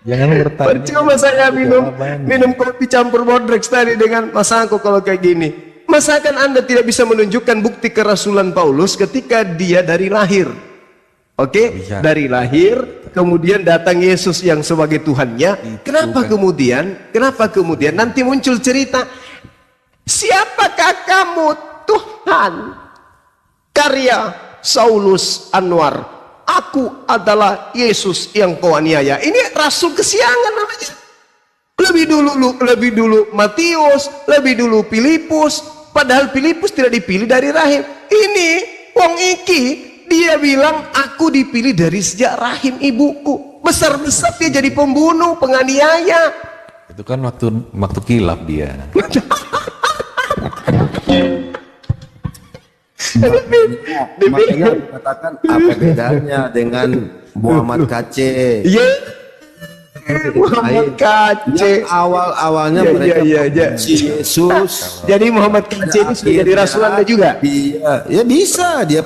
C: Jangan bertanya.
B: percuma saya minum kopi campur bodrex tadi dengan Mas Angko kalau kayak gini. Masakan Anda tidak bisa menunjukkan bukti kerasulan Paulus ketika dia dari lahir? Oke,
C: Bisa.
B: dari lahir, kemudian datang Yesus yang sebagai Tuhannya. Kenapa kemudian nanti muncul cerita, siapakah kamu Tuhan? Karya Saulus Anwar, aku adalah Yesus yang kau aniaya. Ini rasul kesiangan namanya. Lebih dulu Matius, lebih dulu Filipus. Padahal Filipus tidak dipilih dari rahim. Ini wong iki, dia bilang aku dipilih dari sejak rahim ibuku. Besar-besar dia jadi pembunuh, penganiaya.
C: Itu kan waktu kilap dia.
D: Makanya dikatakan apa bedanya dengan Muhammad KC?
B: Iya. Muhammad KC.
D: Yang awal-awalnya
B: Iya,
D: mereka
B: iya, iya.
D: si Yesus.
B: Jadi Muhammad KC ini sudah jadi rasul Anda juga.
D: Dia, ya bisa dia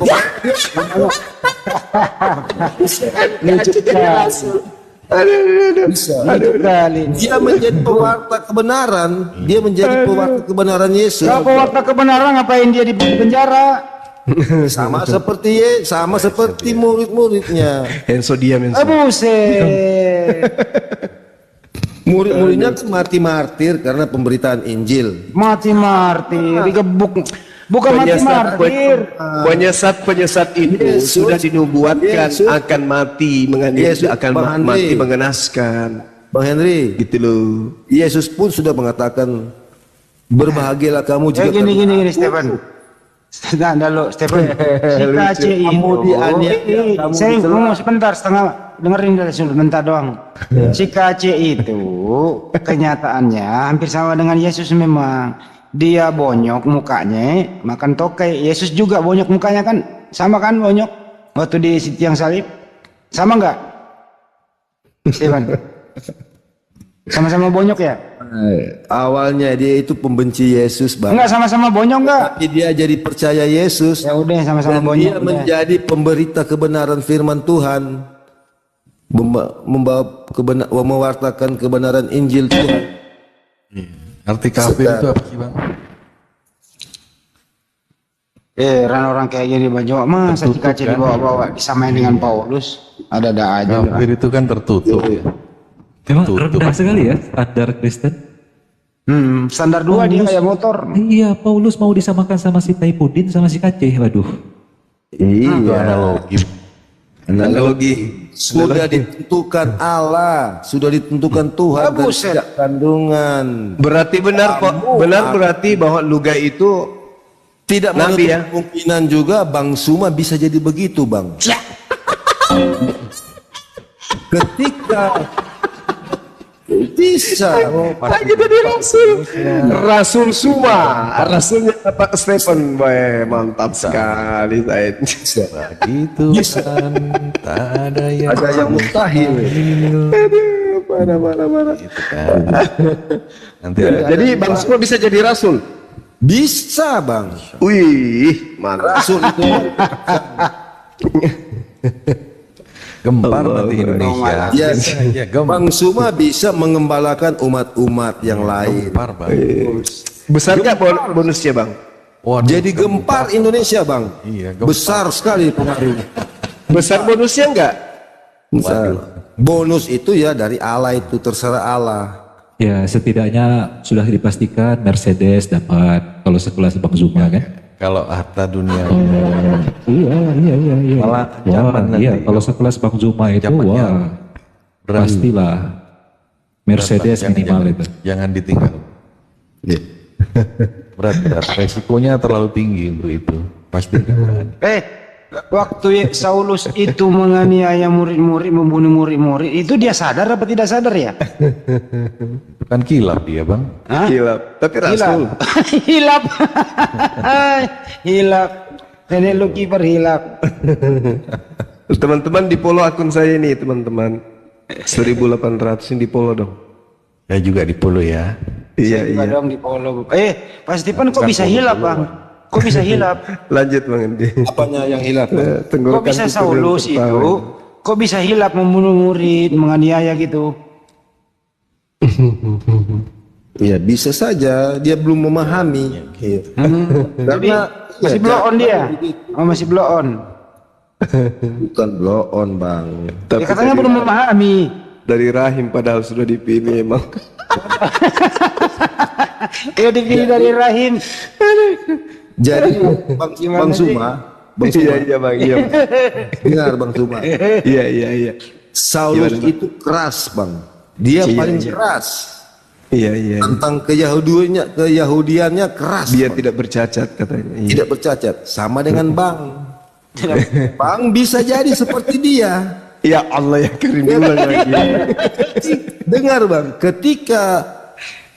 D: Dia menjadi pewarta kebenaran. Dia menjadi pewarta kebenaran Yesus.
F: Kalau pewarta kebenaran ngapain dia di penjara?
D: Sama seperti murid-muridnya.
B: Enso diam Enso.
F: Buset.
D: Murid-muridnya kan mati martir karena pemberitaan Injil.
F: Mati martir, digebuk. Bukan mati martir.
B: Penyesat itu
D: Yesus.
B: sudah dinubuatkan
D: Yesus.
B: akan mati
D: Yesus,
B: akan
D: Bang Andre.
B: mati mengenaskan.
D: Bang Henry,
B: Gitu loh.
D: Yesus pun sudah mengatakan berbahagialah kamu jika
F: Gini Stephen. Nah, lo Stephen. Si KCI
D: Kamu
F: itu.
D: dianiaya, kamu
F: Saya
D: dicela.
F: ngomong sebentar, setengah dengerin dari sebentar doang. Si KCI itu kenyataannya hampir sama dengan Yesus memang. Dia bonyok mukanya, makan tokai. Yesus juga bonyok mukanya kan, sama kan bonyok waktu di tiang salib, sama nggak? Stephen, sama-sama bonyok ya?
D: awalnya dia itu pembenci Yesus, Bang.
F: Enggak sama-sama bonyok nggak?
D: Tapi dia jadi percaya Yesus.
F: Ya udah sama-sama
D: Dan
F: bonyok.
D: dia
F: udah.
D: menjadi pemberita kebenaran firman Tuhan, mewartakan kebenaran Injil Tuhan.
C: Arti kafir itu apa sih, Bang?
F: Orang kayak gini baju masa dikaci dibawa-bawa disamain dengan Paulus, ada aja.
C: Kafir itu kan tertutup ya.
A: Memang rendah sekali ya standar Kristen.
F: Standar 2 dia kayak motor.
A: Iya, Paulus mau disamakan sama si Taipudin sama si Kaceh. Waduh.
C: Itu analogi.
D: Analogi sudah ditentukan Allah, sudah ditentukan Tuhan dari sejak kandungan.
B: Berarti benar kok. Benar berarti bahwa Lugai itu
D: Tidak
B: Nabi
D: menutup
B: ya?
D: kemungkinan juga Bang Suma bisa jadi begitu, Bang. Ketika bisa
B: jadi Rasul Suma, Rasulnya Pak Stephen, boy, mantap sekali saya.
C: Gitu kan, tak ada yang
D: ada yang mustahil.
B: Parah.
C: gitu kan. Nanti ada
B: Jadi Bang Suma bisa jadi Rasul.
D: Bisa, Bang.
B: Wih, mantap.
D: Rasul itu
C: gempar nanti Indonesia.
D: ya,
C: Ya,
D: Bang Suma bisa mengembalakan umat-umat yang lain.
C: gempar, Bang.
B: Besar nggak bonusnya Bang?
C: Waduh,
D: Jadi gempar Indonesia, Bang.
C: Iya, gempar.
D: Besar sekali pengaruhnya.
B: Besar bonusnya nggak?
D: Besar. Bonus itu ya dari Allah, itu terserah Allah.
A: Ya setidaknya sudah dipastikan Mercedes dapat kalau sekelas Bang Zuma kan.
C: Kalau harta dunia
A: Iya.
C: malah
A: Wah,
C: zaman
A: iya
C: nanti.
A: kalau sekelas Bang Zuma itu
C: Zamannya
A: wah
C: berat.
A: pastilah Mercedes
C: Jangan-
A: minimal
C: jangan-
A: itu.
C: Jangan ditinggal. Berat. Resikonya terlalu tinggi untuk itu. Pasti kan.
F: Waktu Saulus itu menganiaya murid-murid, membunuh murid-murid, itu dia sadar apa tidak sadar ya?
C: Kan kilaf dia, Bang.
F: Hah?
B: Gila. Tapi Rasul.
F: Hilap. Hilap. Nenek lu kiper hilap.
B: Teman-teman di follow akun saya ini, teman-teman. 1800 ini di follow dong.
C: Ya juga di Polo ya.
B: Iya.
F: Dong di follow. Pak Stephen kok bisa hilap, Bang? Kok bisa hilap?
B: Lanjut Bang Andi.
D: Apanya yang hilang?
F: Kok bisa Saulus itu? Kok bisa hilap membunuh murid, menganiaya gitu?
D: Ya bisa saja dia belum memahami. Iya. Karena
F: Masih blow on dia? Oh, masih blow on.
D: bukan blow on, Bang.
F: Ya, katanya belum memahami.
B: Dari rahim padahal sudah dipilih emang.
F: Ya dipilih dari rahim.
D: Jadi Bang Suma,
B: Iya Bang, iya.
D: dengar Bang Suma.
B: Iya.
D: Saulus itu keras, Bang. Dia paling keras.
B: Iya.
D: Tentang keyahudiannya keras.
B: Biar
D: Bang.
B: tidak bercacat katanya. Iya.
D: Tidak bercacat, sama dengan Bang. Bang bisa jadi seperti dia.
B: Ya Allah ya Karim ulang lagi.
D: Dengar, Bang, ketika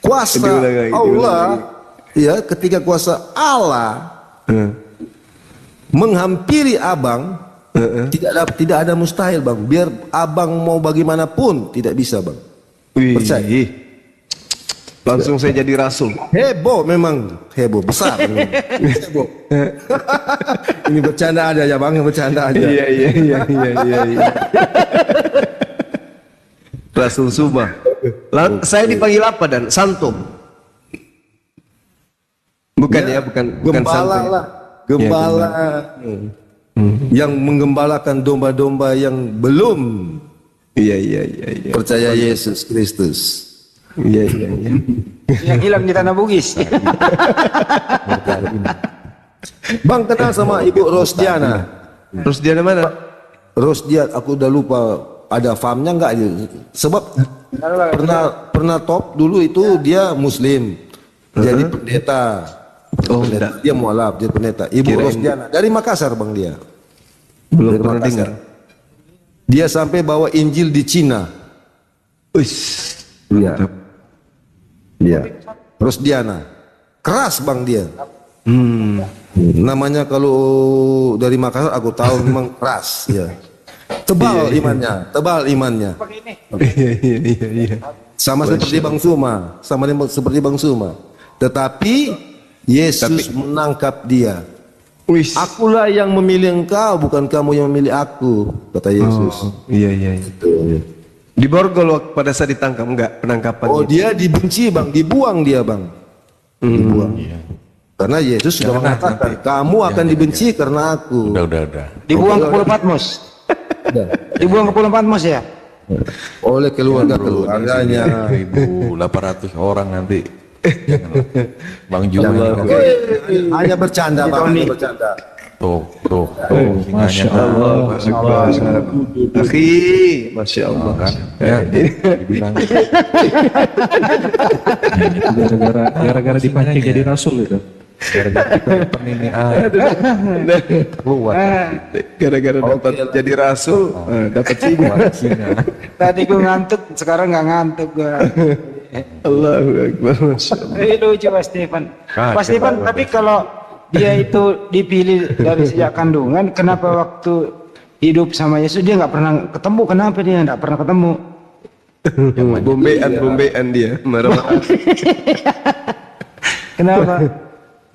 D: kuasa
B: Diulang lagi,
D: Allah, ya, ketika kuasa Allah menghampiri Abang, tidak ada mustahil, Bang. Biar Abang mau bagaimanapun tidak bisa, Bang.
B: Wih.
D: Percaya.
B: Langsung saya jadi Rasul.
D: Heboh, memang heboh besar. memang. Heboh. Ini bercanda aja ya, Bang, bercanda aja.
B: Iya. Rasul Suma. Saya dipanggil apa dan Santo? Bukan ya, bukan
D: Gembala
B: Santo.
D: lah, gembala yang menggembalakan domba-domba yang belum
B: Iya.
D: percaya Yesus Kristus.
B: Iya.
F: Yang hilang di tanah Bugis.
D: Bang kenal sama Ibu Rosdiana?
B: Terus dia mana?
D: Rosdiana, aku udah lupa ada farmnya enggak? Sebab pernah top dulu itu dia Muslim, jadi pendeta. Pendeta. Dia mualaf, dia pendeta. Ibu Rosdiana dari Makassar bang dia.
B: Belum
D: Dari
B: pernah
D: Makassar.
B: dengar.
D: Dia sampai bawa Injil di Cina. Iya. Iya. Rosdiana. Keras bang dia. Namanya kalau dari Makassar aku tahu memang keras ya. Tebal imannya.
B: Iya.
D: Sama seperti Bang Suma, seperti Bang Suma. Tetapi Yesus menangkap dia. Akulah yang memilih engkau, bukan kamu yang memilih aku, kata Yesus.
B: Iya. Di Borgol pada saat ditangkap enggak penangkapan?
D: Oh, dia dibenci bang, dibuang dia bang, dibuang. Karena Yesus sudah mengatakan, kamu akan dibenci karena aku.
E: Udah.
F: Dibuang ke Pulau Patmos. Dibuang ke Pulau Patmos ya.
D: Oleh keluarganya.
E: 1.800 orang nanti. Jangan. Bang Jumlah.
D: Hanya bercanda bang, hanya bercanda.
E: Tuh.
A: Masya Allah.
B: Akhi, Masya Allah.
E: Kan? Ya, dibilang.
A: Itu gara-gara dipancing jadi rasul itu.
E: Gara-gara kita ini keluar.
B: Gara-gara dapat jadi rasul, dapat singa.
F: Tadi gue ngantuk, sekarang nggak ngantuk gue.
B: Allahu Akbar, Masya Allah.
F: Lucu Pak Stefan. Pak Stefan, tapi kalau dia itu dipilih dari sejak kandungan, kenapa waktu hidup sama Yesus dia nggak pernah ketemu? Kenapa dia nggak pernah ketemu?
B: Bombean dia, marah-marah.
F: Kenapa?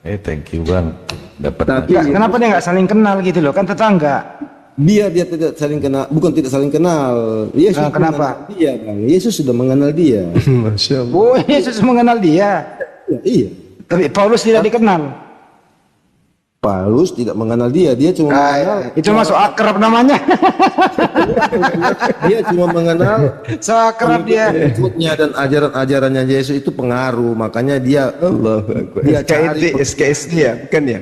E: Thank you bang. Dapat.
F: Kenapa dia nggak saling kenal gitu loh? Kan tetangga.
D: Dia tidak saling kenal, bukan tidak saling kenal. Yesus
F: kenapa?
D: mengenal dia bang, Yesus sudah mengenal dia.
B: Masya Allah.
F: Oh, Yesus mengenal dia.
D: Ya, iya.
F: Tapi Paulus tidak dikenal.
D: Paulus tidak mengenal dia, dia cuma mengenal,
F: Itu masuk akrab namanya.
D: dia cuma mengenal
F: So akrab dia.
D: ikutnya dan ajaran-ajarannya Yesus itu pengaruh, makanya dia
B: Allahu Akbar.
D: Dia cari
B: SKSD ya, bukan ya?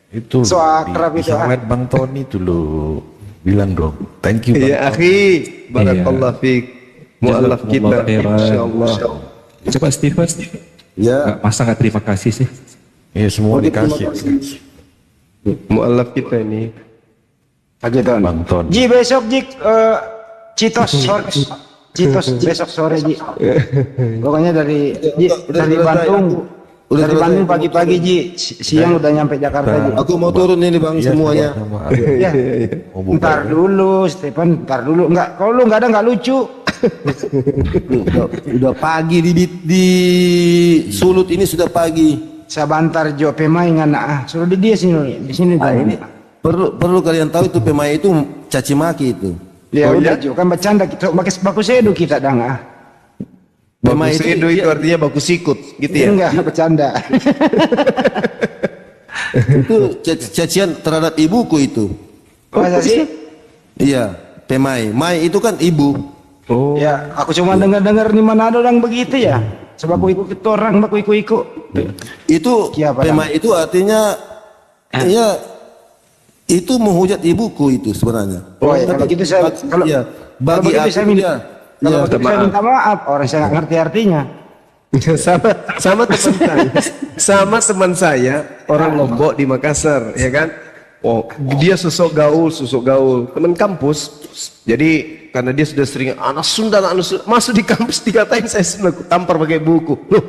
E: Itu
F: So akrab itu.
E: Sangat Bang Tony dulu bilang dong. Thank you bang.
B: Iya, akhi. Barakallahu fiik. Mu'alaf kita. Masya Allah.
A: Coba Stephen.
D: ya
A: Masa nggak terima kasih sih?
E: Ya semua dikasih.
B: Mu'alaf kita ini.
E: Bang Ton.
F: Ji besok Ji Citos sore. Citos besok sore Ji. Pokoknya dari Bandung. Dari Bandung pagi-pagi Ji. Siang udah nyampe Jakarta Ji.
D: aku mau turun ini bang semuanya.
F: Ya. Ntar dulu Stephen, ntar dulu. Enggak, kalau lu nggak ada nggak lucu.
D: udah pagi di Sulut ini sudah pagi.
F: Saya bantar Jo pemain anak suruh dia sini di sini.
D: Ini perlu kalian tahu itu pemain itu caci maki itu.
F: Ya udah Jo kan bercanda kita pakai baku sedu kita dang ah.
D: Pemain
B: Baku sedo itu artinya baku sikut, gitu ya?
F: Enggak bercanda.
D: itu cacian terhadap ibuku itu.
F: Masa sih?
D: Iya, pemain. Mai itu kan ibu.
B: Oh,
F: Ya, aku cuma dengar-dengar di mana ada orang begitu ya. Sebab aku ikut orang, aku ikut.
D: Itu
F: Iya, Pak.
D: pemain itu artinya ya itu menghujat ibuku itu sebenarnya.
F: Oh ya, kalau gitu saya kalau
D: Iya,
F: kalau
D: bagi
F: begitu
D: aku
F: saya minta
D: dia.
F: kalau
D: Iya,
F: begitu saya minta maaf, orang saya nggak ngerti artinya.
B: sama teman saya. Sama teman saya, orang Lombok di Makassar, ya kan? Oh, dia sosok gaul, teman kampus. Jadi karena dia sudah sering anak Sunda, masuk di kampus dikatain saya Sunda, aku tampar pakai buku. Loh,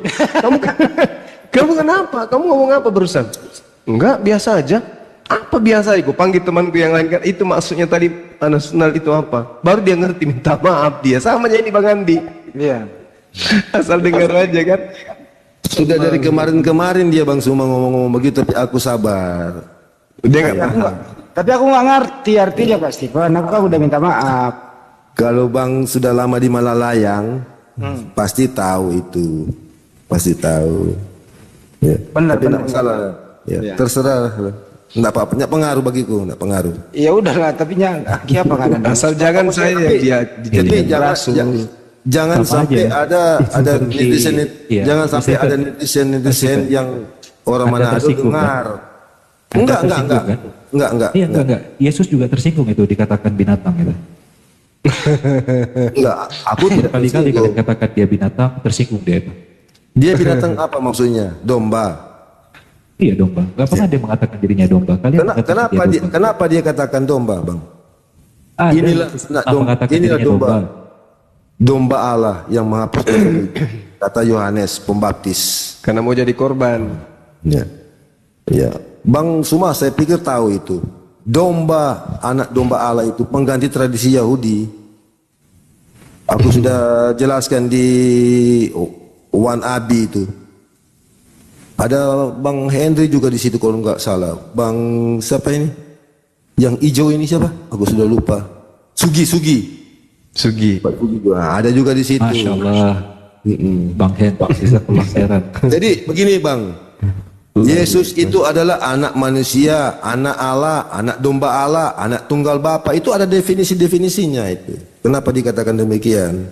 B: kamu kenapa? Kamu ngomong apa barusan? Enggak, biasa aja. Apa biasa? Aku panggil temanku yang lain kan, itu maksudnya tadi nasional itu apa? Baru dia ngerti, minta maaf dia. Sama aja ini Bang Andi.
F: Iya.
B: Asal dengar aja kan.
D: Sudah dari kemarin dia Bang Suma ngomong-ngomong begitu, tapi aku sabar.
B: Dia nggak paham.
F: Tapi aku nggak ngerti artinya Pak Stephen. Aku kan udah minta maaf.
D: Kalau Bang sudah lama di Malalayang, pasti tahu itu, pasti tahu. Ya.
F: Benar,
D: Tapi
F: benar.
D: tidak masalah. Ya, terserah. Nggak apa-apa, nggak pengaruh bagiku, nggak pengaruh.
F: Ya udahlah, tapi apa nggak ada.
B: Asal jangan saya dia
D: Tapi
B: dijadikan
D: jangan,
B: rasul.
D: jangan
A: Sama
D: sampai
A: aja.
D: ada netizen,
A: Iya,
D: jangan sampai
A: Stephen.
D: ada netizen yang orang
A: Ada
D: Manado
A: tersinggung,
D: dengar.
A: Ada
D: Enggak,
A: tersinggung, kan?
D: enggak.
A: Iya enggak. Yesus juga tersinggung itu dikatakan binatang itu.
D: Enggak, aku tidak
A: Kali-kali kalian
D: tersinggung.
A: katakan dia binatang, tersinggung dia itu.
D: Dia binatang apa maksudnya? Domba.
A: Iya domba. Gak pernah dia mengatakan dirinya domba. Kalian mengatakan domba.
D: Kenapa dia katakan domba, Bang?
A: Ada
D: Inilah
A: yang
D: anak
A: mengatakan
D: inilah
A: dirinya
D: domba. Domba Allah yang menghapus dosa. Kata Yohanes Pembaptis.
B: Karena mau jadi korban.
D: Ya. Ya. Bang Suma, saya pikir tahu itu. Domba, anak domba Allah itu pengganti tradisi Yahudi. Aku sudah jelaskan di One Abi itu. Ada Bang Henry juga di situ kalau nggak salah. Bang siapa ini? Yang hijau ini siapa? Aku sudah lupa. Sugi.
B: Sugi.
D: Pak Sugi juga. Nah, ada juga di situ.
A: Masya Allah. Bang Hen, Pak Sisa Heran.
D: Jadi begini Bang, Yesus itu adalah anak manusia, anak Allah, anak domba Allah, anak tunggal Bapa. Itu ada definisi-definisinya itu. Kenapa dikatakan demikian?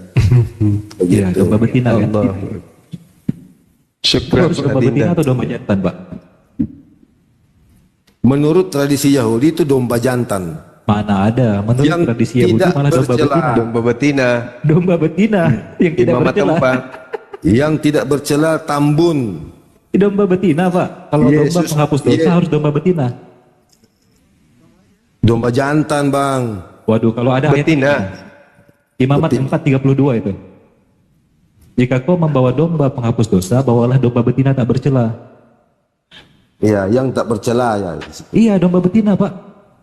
A: Iya, domba betina kan.
B: Syukran
A: Harus domba betina atau domba jantan, Pak?
D: Menurut tradisi Yahudi itu domba jantan.
A: Mana ada? Menurut
D: Yang
A: tradisi Yahudi
D: tidak
A: malah domba
D: bercela.
A: betina.
B: Domba betina.
A: Domba betina yang tidak
B: Imam
A: bercela.
B: tempat.
D: Yang tidak bercela tambun.
A: Domba betina, Pak. Kalau domba
D: Yesus-
A: penghapus dosa harus domba betina.
D: Domba jantan Bang.
A: Waduh, kalau ada ayat
B: Betina.
A: Imamat 4:32 itu. Jika kau membawa domba penghapus dosa, bawalah domba betina tak bercela.
D: Ya, yang tak bercela ya.
A: Iya, domba betina, Pak.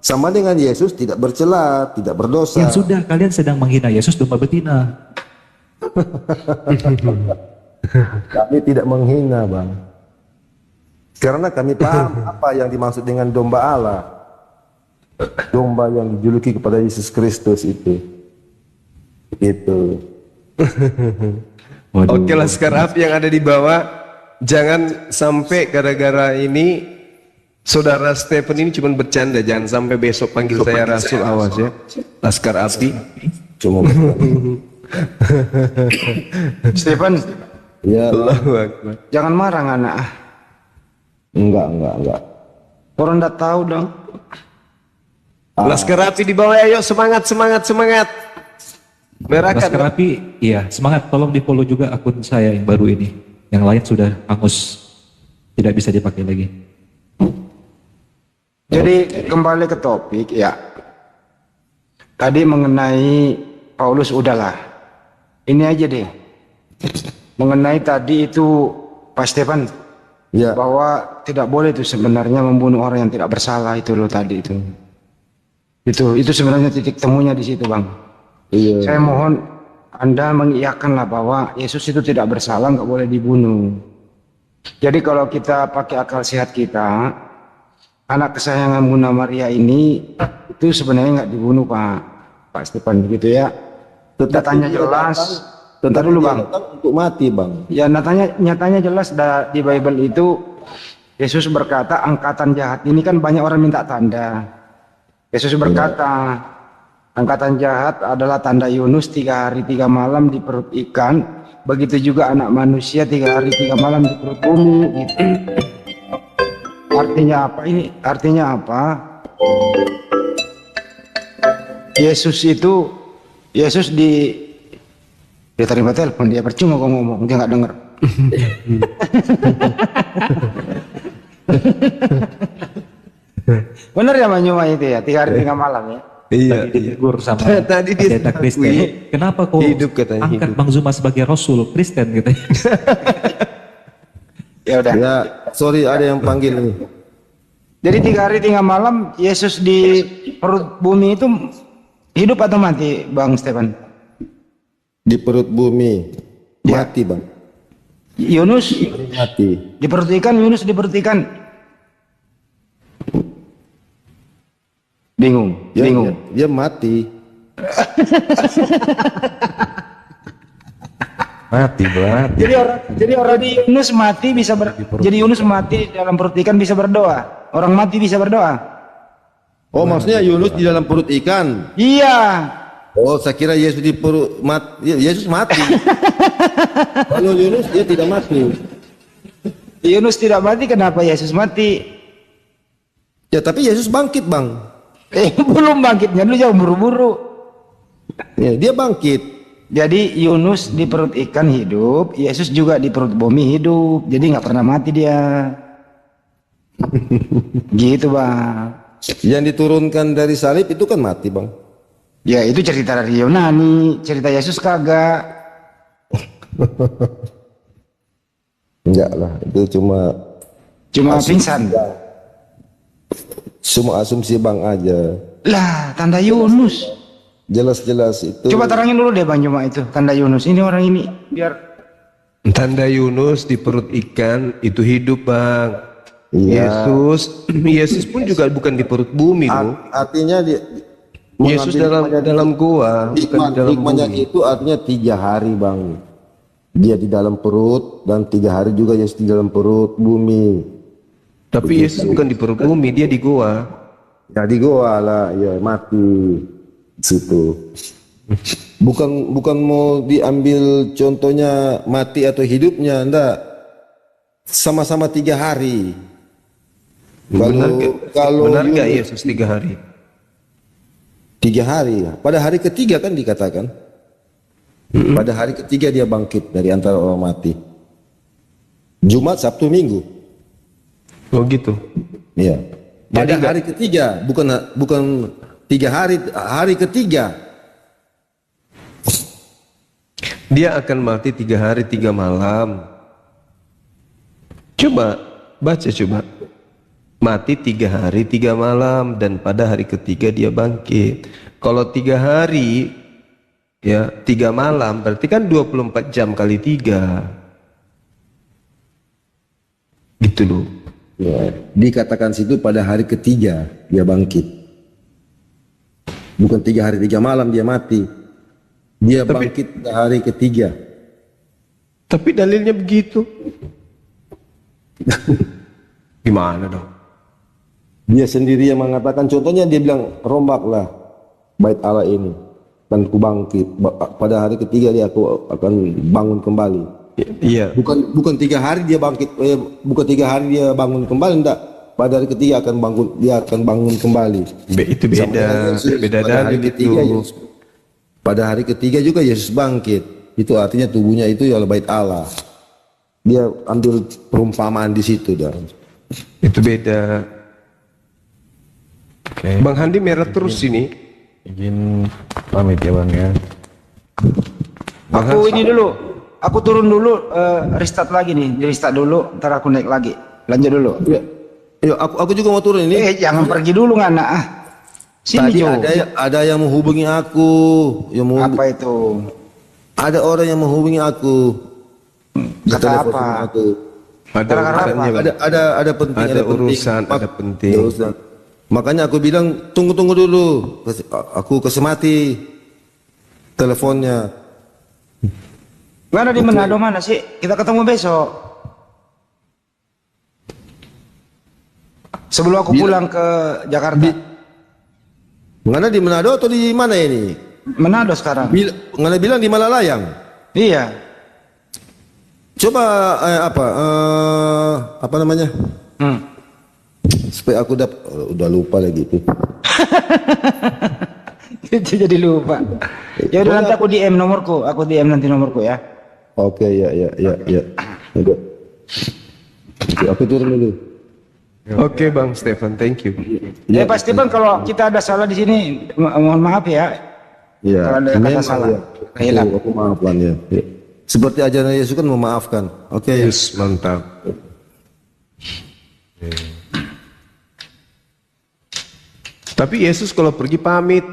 D: Sama dengan Yesus tidak bercela, tidak berdosa.
A: Yang sudah kalian sedang menghina Yesus domba betina.
D: Kami tidak menghina Bang. Karena kami paham apa yang dimaksud dengan domba Allah. Domba yang dijuluki kepada Yesus Kristus itu. Itu.
A: Waduh.
B: Oke, Laskar Api yang ada di bawah, jangan sampai gara-gara ini Saudara Stephen ini cuma bercanda, jangan sampai besok panggil saya Rasul, awas ya. Laskar Api.
D: Cuma
F: Stephen,
D: ya
B: Allahu Akbar.
F: jangan marah anak.
D: enggak.
F: Orang udah tahu dong.
B: Laskar Api di bawah, ayo semangat. Merahkan.
A: Laskar Api, iya semangat. Tolong di follow juga akun saya yang baru ini. Yang lain sudah hangus, tidak bisa dipakai lagi.
F: Jadi kembali ke topik ya. Tadi mengenai Paulus udahlah. Ini aja deh. Mengenai tadi itu Pak Stefan
D: ya.
F: bahwa tidak boleh itu sebenarnya membunuh orang yang tidak bersalah itu loh tadi itu. Itu sebenarnya titik temunya di situ, Bang.
D: Iya.
F: Saya mohon Anda mengiyakanlah bahwa Yesus itu tidak bersalah, nggak boleh dibunuh. Jadi kalau kita pakai akal sehat kita, anak kesayangan Bunda Maria ini itu sebenarnya nggak dibunuh Pak Stefan begitu ya. Datanya jelas. Bentar dulu Bang.
D: Untuk mati Bang.
F: Ya nyatanya jelas di Bible itu Yesus berkata angkatan jahat ini kan banyak orang minta tanda. Yesus berkata angkatan jahat adalah tanda Yunus 3 hari 3 malam di perut ikan. Begitu juga anak manusia 3 hari 3 malam di perut bumi gitu. Artinya apa ini? Artinya apa? Yesus dia terima telepon, dia percuma kok ngomong, dia nggak denger. Bener ya Manyuma itu ya, 3 hari 3 malam ya.
B: Iya.
A: Tadi ditegur sama
B: Tadi dia
A: pendeta Kristen.
B: akui
A: Kenapa kau
B: hidup katanya,
A: angkat
B: hidup.
A: Bang Zuma sebagai Rasul Kristen gitu?
F: Ya udah.
D: Ya, sorry ada yang panggil nih.
F: Jadi 3 hari 3 malam Yesus di perut bumi itu hidup atau mati, Bang Stefan?
D: Di perut bumi mati Bang.
F: Yunus
D: Mati.
F: di perut ikan, Yunus di perut ikan. Bingung.
D: Dia mati.
E: Mati.
F: Jadi orang di Yunus mati bisa jadi Yunus mati dalam perut ikan bisa berdoa. Orang mati bisa berdoa.
D: Oh, maksudnya Yunus di dalam perut ikan.
F: Iya.
D: Oh, saya kira Yesus di perut Yesus mati. Kalau Yunus dia tidak mati.
F: Yunus tidak mati, kenapa Yesus mati?
D: Ya, tapi Yesus bangkit, Bang.
F: Belum bangkitnya dulu, jauh buru-buru.
D: Ya, dia bangkit.
F: Jadi Yunus di perut ikan hidup, Yesus juga di perut bumi hidup. Jadi nggak pernah mati dia. Gitu bang.
D: Yang diturunkan dari salib itu kan mati bang.
F: Ya itu cerita dari Yunani, cerita Yesus kagak.
D: Enggak lah, itu cuma
F: pingsan.
D: Semua asumsi bang aja.
F: Lah tanda Yunus.
D: Jelas-jelas itu.
F: Coba terangin dulu deh bang cuma itu tanda Yunus. Ini orang ini biar.
B: Tanda Yunus di perut ikan itu hidup bang.
D: Iya.
B: Yesus pun juga bukan di perut bumi loh.
D: Artinya dia
B: Yesus dalam gua, bukan di dalam
D: hikmahnya
B: bumi.
D: itu artinya 3 hari bang. Dia di dalam perut dan 3 hari juga Yesus di dalam perut bumi.
B: Tapi Yesus bukan di perut bumi, dia di gua.
D: Ya di goa lah, ya mati di situ. Bukan mau diambil contohnya mati atau hidupnya, enggak. Sama-sama 3 hari.
B: Benar nggak Yesus 3 hari?
D: 3 hari ya. Pada hari ketiga kan dikatakan. Pada hari ketiga dia bangkit dari antara orang mati. Jumat, Sabtu, Minggu.
B: Oh gitu.
D: Iya. Pada hari ketiga, bukan 3 hari, hari ketiga.
B: Dia akan mati 3 hari 3 malam. Coba baca coba. Mati 3 hari 3 malam dan pada hari ketiga dia bangkit. Kalau 3 hari ya 3 malam berarti kan 24 jam kali 3. Gitu loh.
D: Ya, dikatakan situ pada hari ketiga dia bangkit. Bukan 3 hari 3 malam dia mati. Dia bangkit pada hari ketiga.
B: Tapi dalilnya begitu. Gimana dong?
D: Dia sendiri yang mengatakan, contohnya dia bilang, rombaklah bait Allah ini dan ku bangkit. Pada hari ketiga dia aku akan bangun kembali.
B: Iya.
D: Bukan 3 hari dia bangkit, bukan 3 hari dia bangun kembali, enggak. Pada hari ketiga dia akan bangun kembali.
B: Itu beda dalil itu.
D: Pada hari ketiga juga Yesus bangkit. Itu artinya tubuhnya itu adalah bait Allah. Dia ambil perumpamaan di situ dah.
B: Itu beda.
E: Oke.
B: Bang Handi merah terus ini.
E: Izin pamit ya bang ya.
F: Aku ini dulu, aku turun dulu, restart lagi nih, di restart dulu, ntar aku naik lagi, lanjut dulu.
D: Ya, ya aku juga mau turun ini.
F: Jangan pergi dulu ngana ah. Sini
D: Tadi
F: Jo.
D: ada yang menghubungi aku,
F: Apa itu?
D: ada orang yang menghubungi aku. Di
F: Kata
D: telepon
F: apa?
D: sama aku.
B: Ada urusannya, Bang.
D: Ada penting,
B: Ada urusan, ada penting.
D: Ada urusan. Makanya aku bilang tunggu dulu. Aku kesemati teleponnya.
F: Mana di Manado mana sih? Kita ketemu besok. Sebelum aku pulang ke Jakarta.
D: Mana di Manado atau di mana ini?
F: Manado sekarang.
D: Ngana bilang di Malalayang.
F: Iya.
D: Coba apa namanya? Supaya aku udah lupa lagi itu.
F: Itu jadi lupa. Ya udah nanti aku DM nomorku, nanti nomorku ya.
D: Oke, ya. Oke. Aku turun dulu.
B: Oke, Bang Stefan, thank you.
F: Ya pasti Bang, kalau kita ada salah di sini mohon maaf ya.
D: Iya.
F: Kalau ada kata
D: Memang,
F: salah.
D: ya.
F: Hilang.
D: Aku maafkan ya. Ya. Seperti ajaran Yesus kan memaafkan. Oke.
B: Yes, mantap. Tapi Yesus kalau pergi pamit.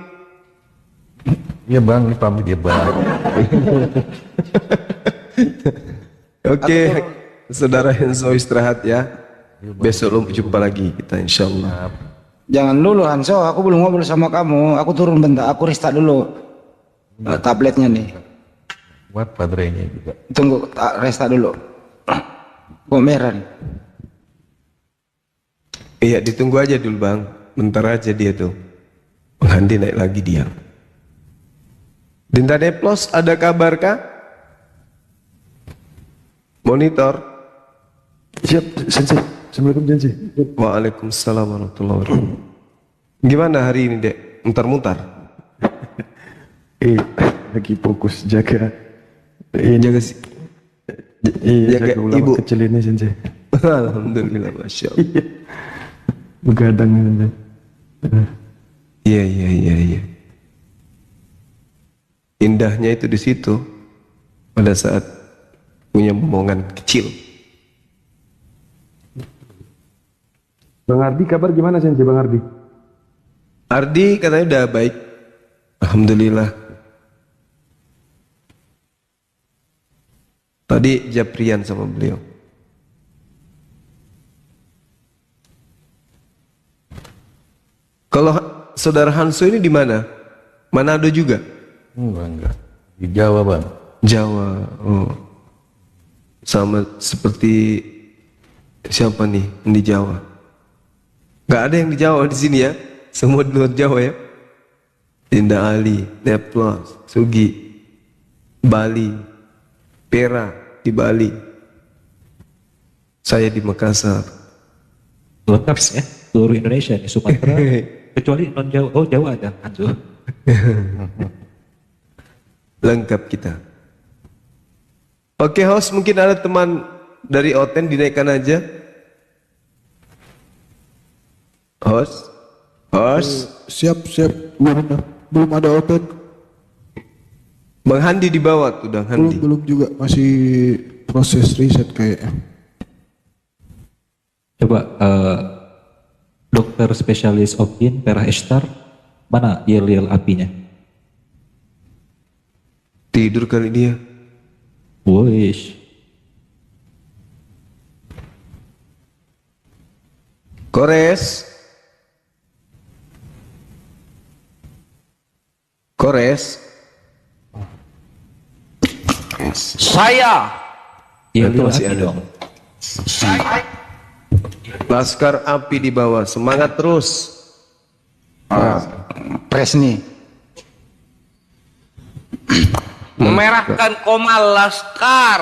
E: Iya bang, ini pamit ya bang.
B: Oke, Saudara Henso istirahat ya. Besok jumpa lagi kita insya Allah.
F: Jangan dulu Hanso, aku belum ngobrol sama kamu. Aku turun bentar, aku restart dulu tabletnya nih.
E: Buat baterainya juga.
F: Tunggu, restart dulu. Kok merah nih?
B: Iya, ditunggu aja dulu Bang. Bentar aja dia tuh. Bang Handi naik lagi dia. Dinta Deplos, ada kabar kah? Monitor.
C: Siap, Sensei. Assalamualaikum, Sensei.
B: Waalaikumsalam warahmatullahi wabarakatuh. Gimana hari ini, Dek? Mutar-mutar?
G: Lagi fokus jaga ini,
B: Jaga si jaga
G: jaga ulama
B: ibu.
G: kecil ini sensei.
B: Alhamdulillah, masya Allah.
G: Begadang sensei.
B: Iya, iya, iya, iya. Indahnya itu di situ pada saat punya momongan kecil.
G: Bang Ardi kabar gimana sensei, Bang Ardi?
B: Ardi katanya udah baik, alhamdulillah. Tadi Japrian sama beliau. Kalau saudara Hanso ini di mana? Manado juga?
E: Enggak. Di Jawa, Bang.
B: Jawa. Oh. Sama seperti siapa nih yang di Jawa? Gak ada yang di Jawa di sini ya. Semua di luar Jawa ya. Dinda Ali, Neplos, Sugi, Bali, Pera di Bali. Saya di Makassar.
A: Lengkap ya, seluruh Indonesia di Sumatera, kecuali non Jawa. Oh Jawa ada, Hanzo.
B: Lengkap kita. Oke host, mungkin ada teman dari Oten dinaikkan aja. Host.
H: Siap. Belum ada open.
B: Bang Handi di bawah tuh, Bang Handi.
H: Belum juga, masih proses riset kayaknya.
A: Coba dokter spesialis Opin Perah Estar, mana yel-yel apinya?
B: Tidur kali dia.
A: Wish.
B: Kores.
I: Saya
A: Yel-yel
B: masih
A: api
B: ada.
A: dong.
B: Laskar api di bawah, semangat terus.
F: Pres nih.
I: memerahkan komal laskar.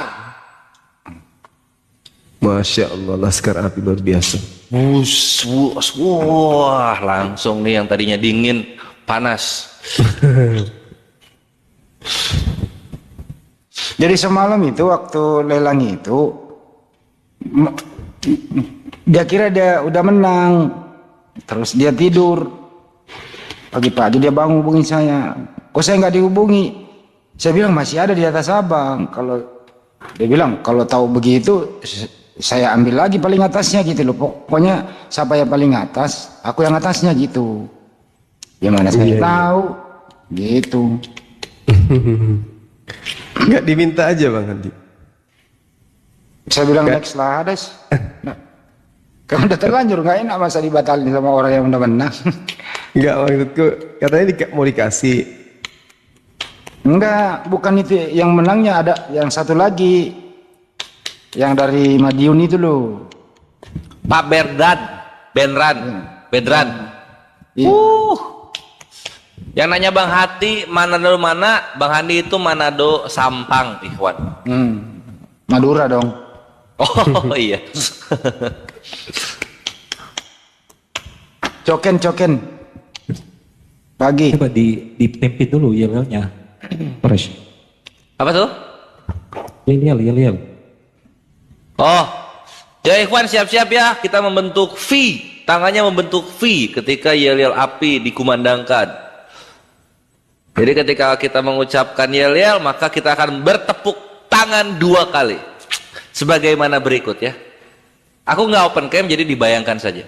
B: Masya Allah, laskar api luar biasa.
I: Wah, langsung nih yang tadinya dingin panas.
F: Jadi semalam itu waktu lelang itu dia kira dia udah menang, terus dia tidur. Pagi-pagi dia bangun hubungin saya. Kok saya nggak dihubungi? Saya bilang masih ada di atas abang. Kalau dia bilang kalau tahu begitu saya ambil lagi paling atasnya gitu loh. Pokoknya siapa yang paling atas, aku yang atasnya gitu. Gimana saya tahu? Gitu.
B: Nggak diminta aja Bang Handi.
F: Saya bilang next lah, Des. Nah, kamu udah terlanjur, nggak enak masa dibatalin sama orang yang udah menang.
B: Nggak, maksudku katanya mau dikasih.
F: Enggak, bukan itu yang menangnya, ada yang satu lagi yang dari Madiun itu loh.
I: Pak Bedran.
F: Iya.
I: Yang nanya Bang Hati Manado mana? Bang Handi itu Manado Sampang, Ikhwan.
F: Madura dong.
I: Oh iya.
F: Coken. Pagi.
A: Coba ditempit dulu yel-yelnya. Fresh.
I: Apa tuh?
A: Yel-yel.
I: Oh, ya Ikhwan siap-siap ya. Kita membentuk V. Tangannya membentuk V ketika yel-yel api dikumandangkan. Jadi ketika kita mengucapkan yel-yel, maka kita akan bertepuk tangan 2 kali. Sebagaimana berikut ya. Aku nggak open cam, jadi dibayangkan saja.